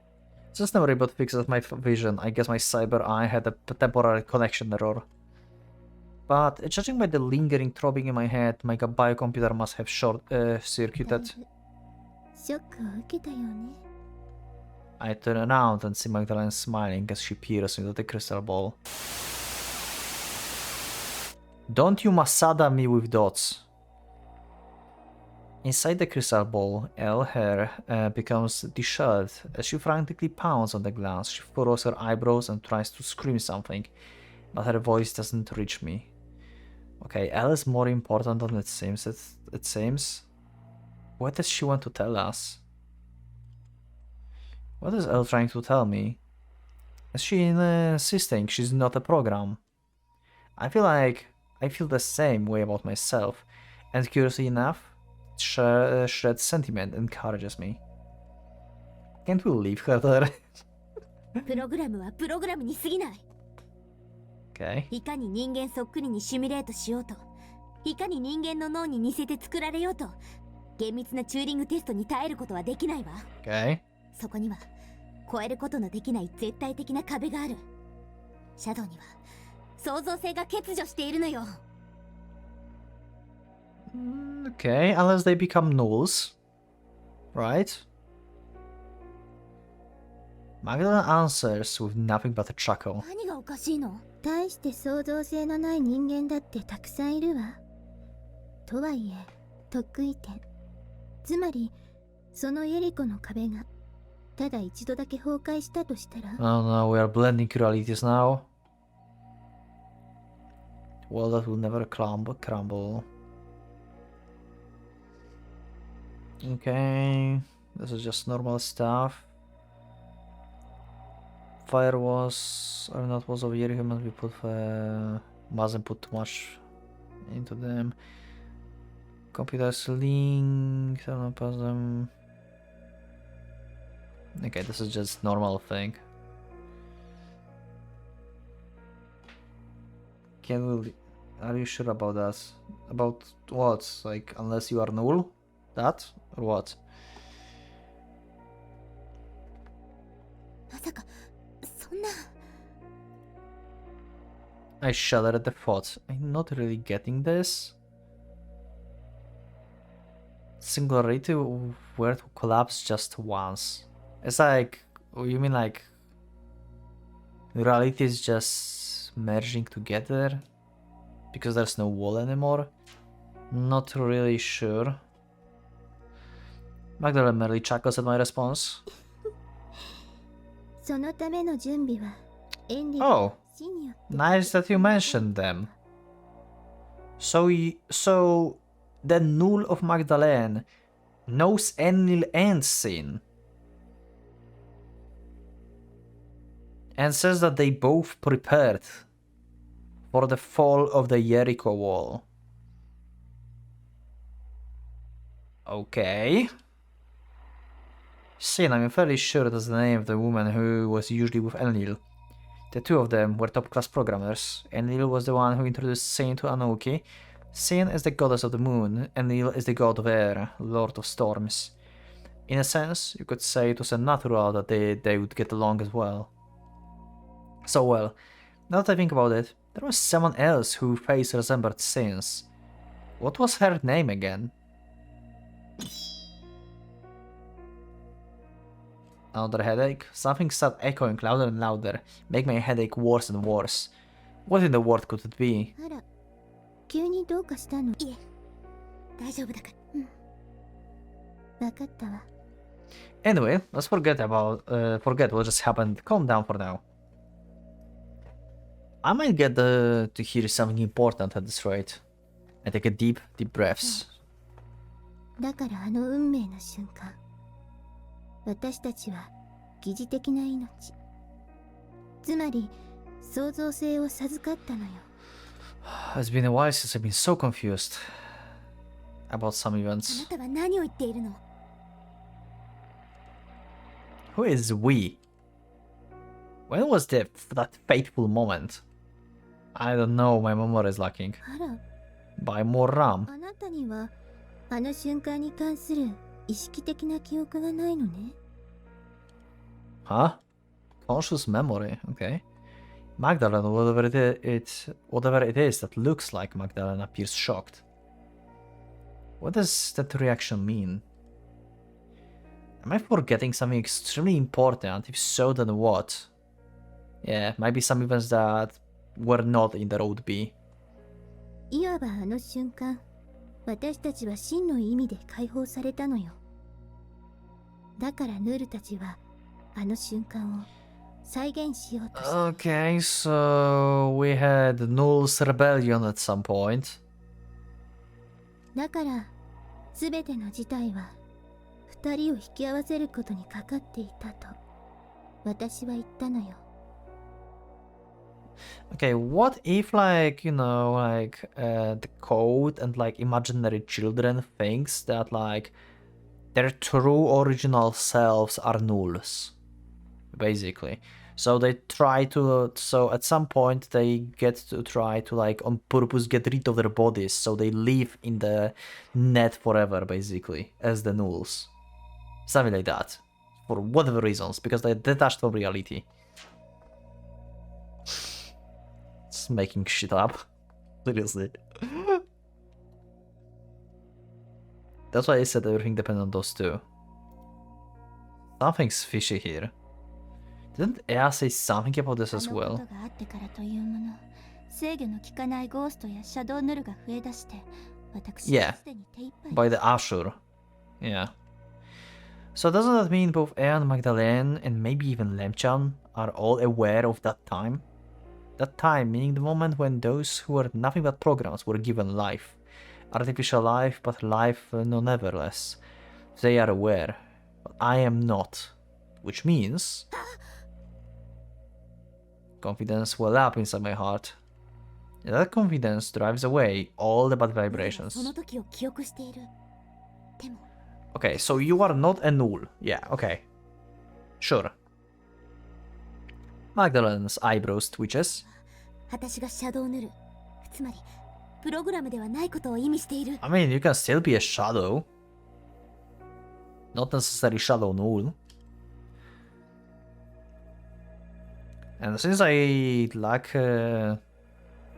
System reboot fixes my vision. I guess my cyber eye had a temporary connection error. But judging by the lingering throbbing in my head, my biocomputer must have short-circuited. ショックを受けたよね。 I turn around and see Magdalene smiling as she peers into the crystal ball. Don't you Masada me with dots. Inside the crystal ball, Elle hair becomes disheveled. As she frantically pounds on the glass, she furrows her eyebrows and tries to scream something, but her voice doesn't reach me. Okay, Elle is more important than it seems. It seems. What does she want to tell us? What is Elle trying to tell me? Is she insisting she's not a program? I feel the same way about myself, and curiously enough, Shred's sentiment encourages me. Can't we leave her there? プログラムはプログラムに過ぎない。 Okay. いかに人間そっくりにシミュレートしようと、いかに人間の脳に似せて作られようと、厳密なチューリングテストに耐えることはできないわ。 Okay. そこには超えることのできない絶対的な壁がある。シャドウには創造性が欠如しているのよ。 Okay, unless they become nulls. Right? Magdalene answers with nothing but a chuckle. 何がおかしいの？大して創造性のない人間だってたくさんいるわ。とはいえ得意点、つまりそのエリコの壁がただ一度だけ崩壊したとしたら、 Oh no, we are blending realities now. Well, that will never crumble. Okay, this is just normal stuff. Fire was, or not was over here, humans we mustn't put too much into them. Computers linked, I don't know, pass them. Okay, this is just normal thing. Can we, are you sure about that? About what? Like, unless you are null? That? Or what? まさかそんな。 I shudder at the thought. I'm not really getting this. Singularity were to collapse just once. It's like, you mean like reality is just merging together because there's no wall anymore? Not really sure. Magdalene merely chuckles at my response. そのための準備はエンリー Oh, の死によって nice that you mentioned them. So the null of Magdalene knows Enlil and Sin, and says that they both prepared for the fall of the Jericho wall. Okay. Sin, I'm fairly sure that's the name of the woman who was usually with Enlil. The two of them were top-class programmers. Enlil was the one who introduced Sin to Anuki. Sin is the goddess of the moon, Enlil is the god of air, lord of storms. In a sense, you could say it was a natural that they would get along as well. So well, now that I think about it, there was someone else whose face resembled Sin's. What was her name again? Another headache? Something started echoing louder and louder, making my headache worse and worse. What in the world could it be? あら、急にどうかしたの？いえ、大丈夫だから。わかったわ。 Anyway, let's forget what just happened. Calm down for now. I might get to hear something important at this rate. I take a deep breaths. だからあの運命の瞬間、私たちは疑似的な命、つまり創造性を授かったのよ。 It's been a while since I've been so confused about some あ events. なたは何を言っているの？ Who is we? When was that fateful moment? I don't know, my memory is lacking. あら、 Buy more RAM. あなたにはあの瞬間に関する意識的な記憶がないのね。 Huh? Conscious memory, okay. Magdalene, whatever it is that looks like Magdalene, appears shocked. What does that reaction mean? Am I forgetting something extremely important? If so, then what? Yeah, maybe some events that were not in the Road B. いわばあの瞬間、私たちは真の意味で解放されたのよ。だからヌールたちはあの瞬間を再現しようとした。 Okay, so we had Null's rebellion at some point. だから全ての事態は二人を引き合わせることにかかっていたと私は言ったのよ。 Okay, what if like, the code and like imaginary children thinks that like their true original selves are nulls, basically. So they try to, so at some point they get to try to like on purpose get rid of their bodies, so they live in the net forever, basically, as the nulls. Something like that. For whatever reasons, because they're detached from reality. It's making shit up. Seriously. That's why I said everything depends on those two. Something's fishy here. Didn't Ea say something about this as well? あのことがあってからというもの、制御の効かないゴーストやシャドウヌルが増え出して、私はすでに手一杯。By the Ashur. Yeah. So doesn't that mean both Ea and Magdalene and maybe even Lemchan are all aware of that time? That time meaning the moment when those who were nothing but programs were given life. Artificial life, but life nevertheless. They are aware, but I am not. Which means... confidence well up inside my heart. And that confidence drives away all the bad vibrations. その時を記憶している。でも、 Okay, so you are not a null. Yeah, okay. Sure. Magdalene's eyebrows twitches. 私がシャドウヌル、つまりプログラムではないことを意味している。 I mean, you can still be a shadow. Not necessarily shadow null. And since I lack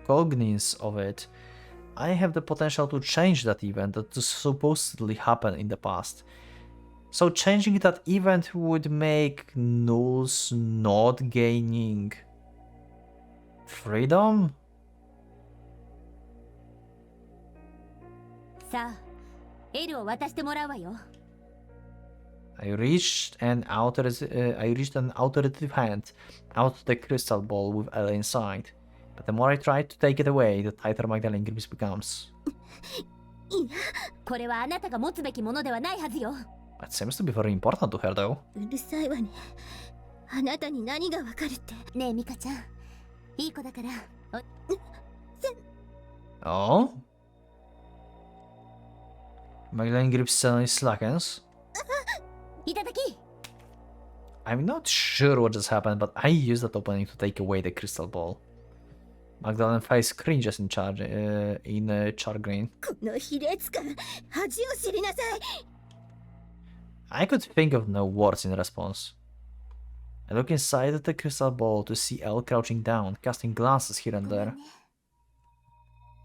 cognizance of it, I have the potential to change that event that supposedly happened in the past. So changing that event would make nulls not gaining freedom? さあ、エルを渡してもらうわよ。 I reached an authoritative hand out of the crystal ball with Ella inside. But the more I tried to take it away, the tighter Magdalene grips becomes. いや、これはあなたが持つべきものではないはずよ。 It seems to be very important to her, though. うるさいわね。あなたに何がわかるって。ねえ、ミカちゃん。いい子だから。Oh? Magdalene grips suddenly slackens. いただき。 I'm not sure what just happened, but I used that opening to take away the crystal ball. Magdalene's face cringes in char green. この卑劣感、恥を知りなさい。 I could think of no words in response. I look inside at the crystal ball to see Elle crouching down, casting glances here and there.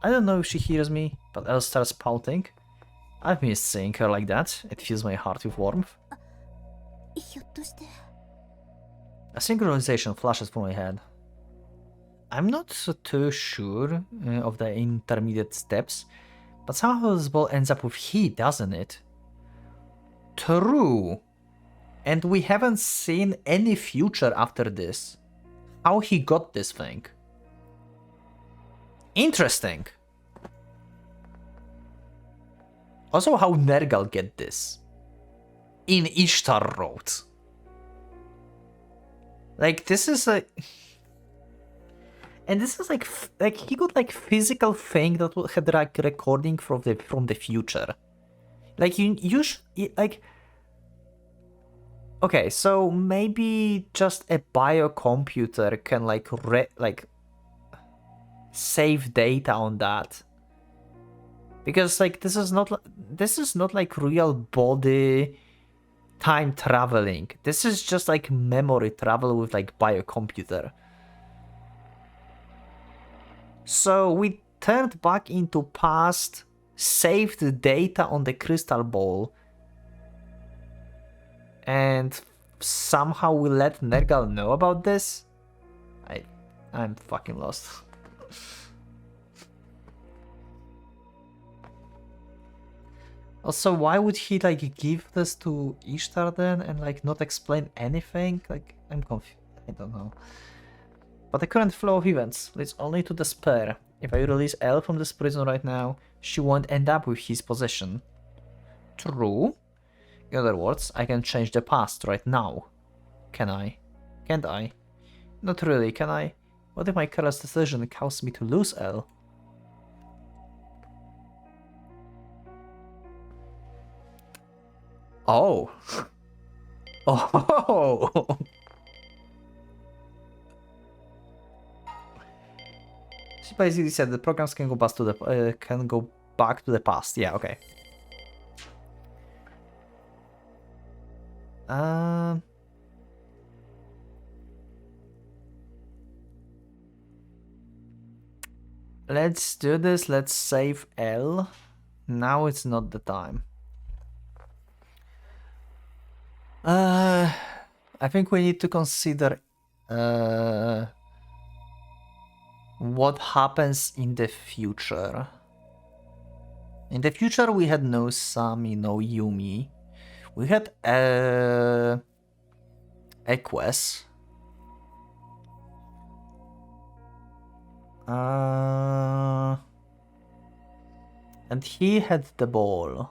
I don't know if she hears me, but Elle starts pouting. I've missed seeing her like that. It fills my heart with warmth. ひょっとして。 A synchronization flashes through my head. I'm not too sure of the intermediate steps, but somehow this ball ends up with he, doesn't it? True. And we haven't seen any future after this. How he got this thing. Interesting. Also how Nergal get this. In Ishtar Road. Like this is a... And this is like he got like physical thing that had like recording from the future. Like you like... Okay, so maybe just a biocomputer can like save data on that, because like this is not like real body time traveling. This is just like memory travel with like biocomputer. So we turned back into past, saved the data on the crystal ball, and somehow we let Nergal know about this? I'm fucking lost. Also, why would he like give this to Ishtar then and like not explain anything? Like, I'm confused. I don't know. But the current flow of events leads only to despair. If I release Elle from this prison right now, she won't end up with his position. True. In other words, I can change the past right now. Can I? Can't I? Not really, can I? What if my careless decision caused me to lose Elle? Oh. Oh. She basically said the programs can go back to the past. Yeah, okay. Let's do this. Let's save L. Now it's not the time. I think we need to consider what happens in the future. In the future, we had no Sami, no Yumi. We had Equus. And he had the ball.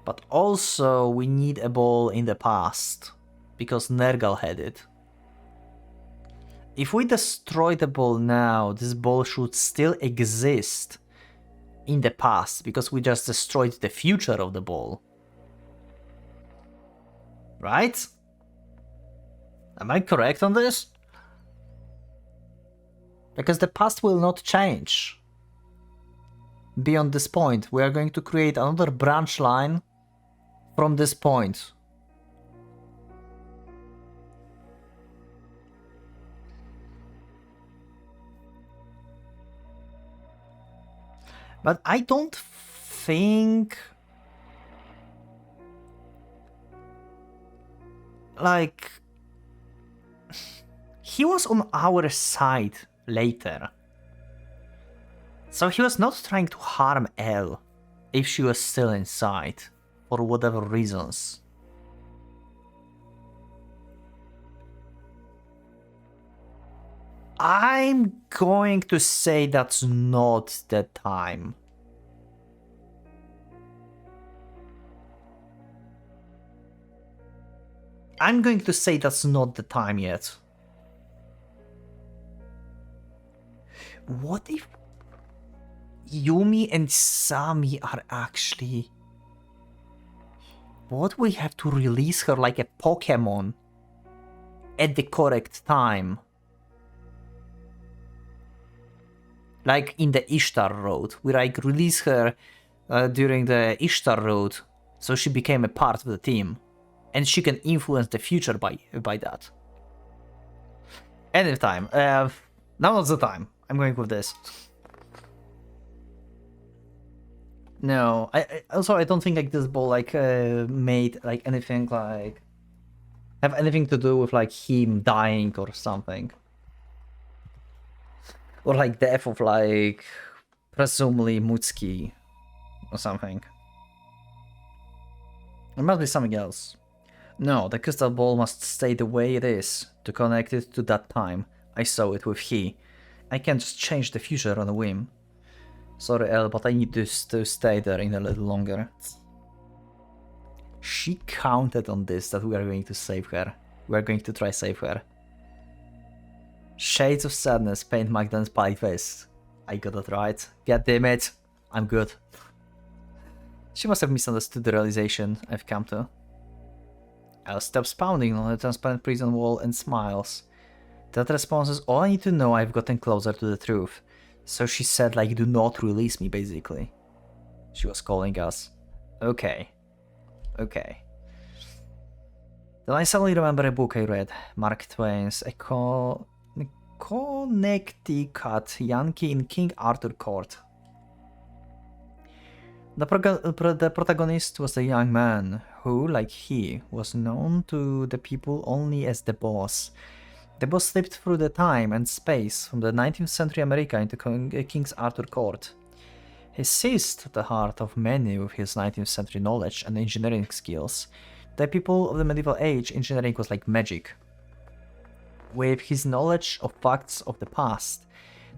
But also we need a ball in the past, because Nergal had it. If we destroy the ball now, this ball should still exist in the past, because we just destroyed the future of the ball. Right? Am I correct on this? Because the past will not change. Beyond this point, we are going to create another branch line from this point. But I don't think... like... he was on our side later. So he was not trying to harm Elle if she was still inside, for whatever reasons. I'm going to say that's not the time. I'm going to say that's not the time yet. What if Yumi and Sami are actually... what we have to release her like a Pokemon at the correct time? Like in the Ishtar Road. We like release her during the Ishtar Road, so she became a part of the team. And she can influence the future by that. Anytime. Now's the time. I'm going with this. No, I don't think like this ball like made like anything like have anything to do with like him dying or something, or like death of like presumably Mutsuki or something. It must be something else. No, the crystal ball must stay the way it is to connect it to that time. I saw it with he. I can't just change the future on a whim. Sorry, Elle, but I need to stay there in a little longer. She counted on this, that we are going to save her. We are going to try save her. Shades of sadness paint Magdalen's pale face. I got it right. God damn it. I'm good. She must have misunderstood the realization I've come to. Elle stops pounding on the transparent prison wall and smiles. That response is all I need to know. I've gotten closer to the truth. So she said, like, do not release me, basically. She was calling us. Okay. Okay. Then I suddenly remember a book I read. Mark Twain's Connecticut Yankee in King Arthur Court. The protagonist was a young man who, like he, was known to the people only as the boss. The boss slipped through the time and space from the 19th century America into King's Arthur court. He seized the heart of many with his 19th century knowledge and engineering skills. The people of the medieval age, engineering was like magic. With his knowledge of facts of the past,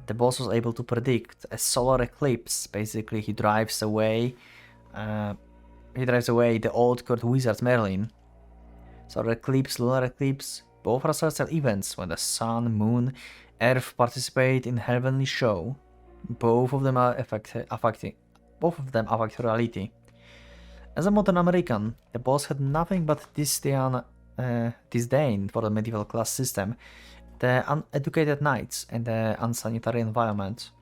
the boss was able to predict a solar eclipse. Basically, he drives away the old court wizard Merlin. Solar eclipse, lunar eclipse, both are celestial events when the sun, moon, earth participate in heavenly show. Both of them affect reality. As a modern American, the boss had nothing but disdain for the medieval class system, the uneducated knights, and the unsanitary environment.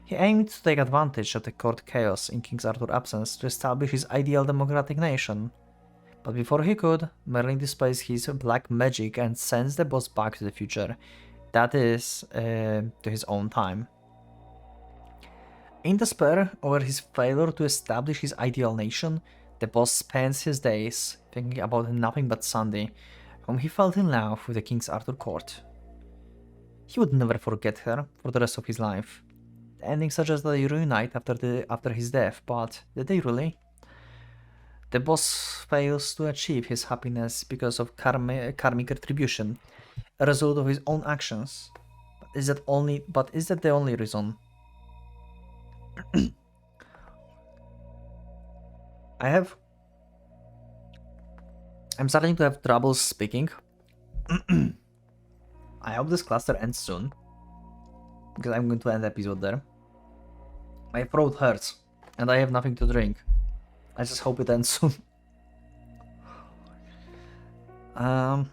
He aimed to take advantage of the court chaos in King Arthur's absence to establish his ideal democratic nation. But before he could, Merlin displays his black magic and sends the boss back to the future, that is, to his own time. In despair over his failure to establish his ideal nation, the boss spends his days thinking about nothing but Sandy, whom he fell in love with the King's Arthur court. He would never forget her for the rest of his life. The ending suggests that they reunite after his death, but did they really? The boss fails to achieve his happiness because of karmic retribution, a result of his own actions. Is that the only reason? I'm starting to have trouble speaking. I hope this cluster ends soon, because I'm going to end the episode there. My throat hurts, and I have nothing to drink. I just hope it ends soon. I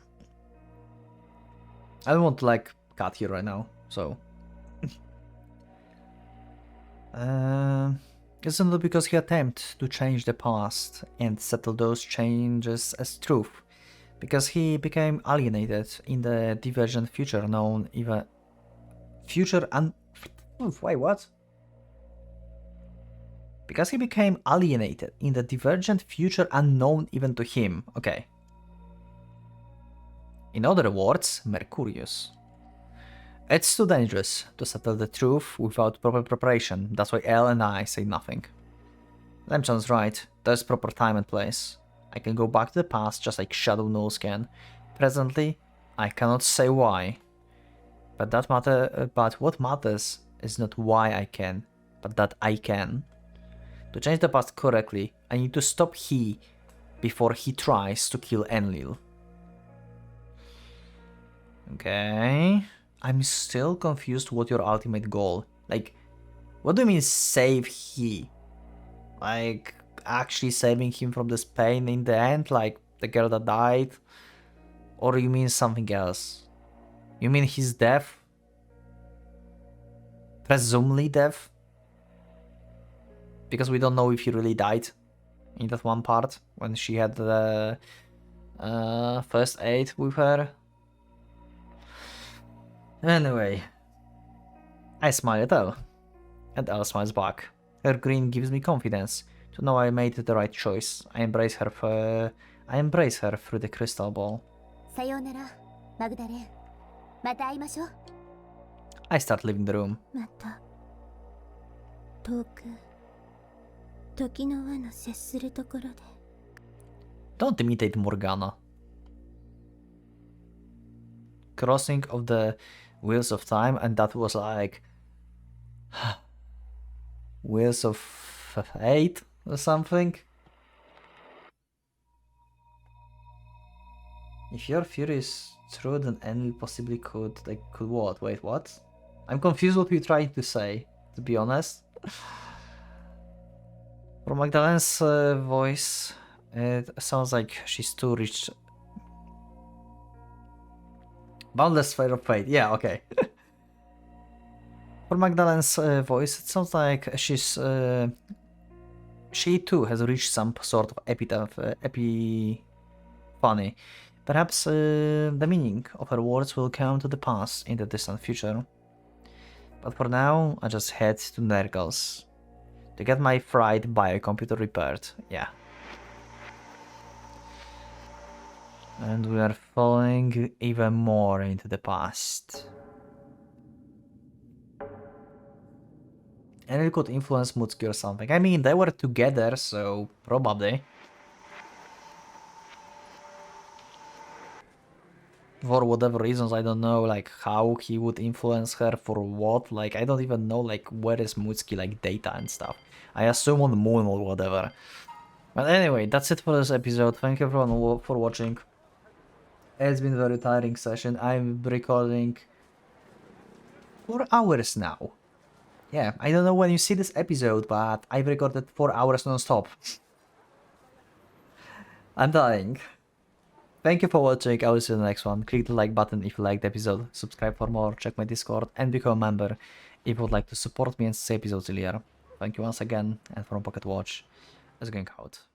don't want to cut here right now, so. Isn't it because he attempted to change the past and settle those changes as truth? Because he became alienated in the divergent future known even wait, what? Because he became alienated in the divergent future unknown even to him. Okay. In other words, Mercurius. It's too dangerous to settle the truth without proper preparation. That's why Elle and I say nothing. Lemchon's right. There's proper time and place. I can go back to the past just like Shadow Nose can. Presently, I cannot say why. But what matters is not why I can, but that I can. To change the past correctly, I need to stop he before he tries to kill Enlil. Okay. I'm still confused what your ultimate goal. What do you mean save he? Actually saving him from this pain in the end, like the girl that died? Or you mean something else? You mean his death? Presumably death? Because we don't know if he really died in that one part when she had the first aid with her. Anyway, I smile at Elle, and Elle smiles back. Her grin gives me confidence to know I made the right choice. I embrace her through the crystal ball. Sayonara, Magdalene. また会いましょう。 I start leaving the room. また遠く時の輪の接するところで。 Don't imitate Morgana. Crossing of the wheels of time, and that was like wheels of fate or something. If your fury is true, then Enlil possibly could what? Wait, what? I'm confused what you're trying to say, to be honest. From Magdalene's voice, it sounds like she's too rich. Boundless sphere of fate, yeah, okay. For Magdalene's voice, it sounds like she too has reached some sort of epiphany. Perhaps the meaning of her words will come to the pass in the distant future. But for now, I just head to Nergal's to get my fried biocomputer repaired, yeah. And we are falling even more into the past. And it could influence Mutsuki or something. I mean, they were together, so probably. For whatever reasons, I don't know, like, how he would influence her, for what. Like, I don't even know, like, where is Mutsuki, like, data and stuff. I assume on the moon or whatever. But anyway, that's it for this episode. Thank you everyone for watching. It's been a very tiring session. I'm recording 4 hours now. Yeah, I don't know when you see this episode, but I've recorded 4 hours non-stop. I'm dying. Thank you for watching. I will see you in the next one. Click the like button if you liked the episode. Subscribe for more, check my Discord, and become a member if you would like to support me and see episodes earlier. Thank you once again, and from Pocket Watch, it's going out.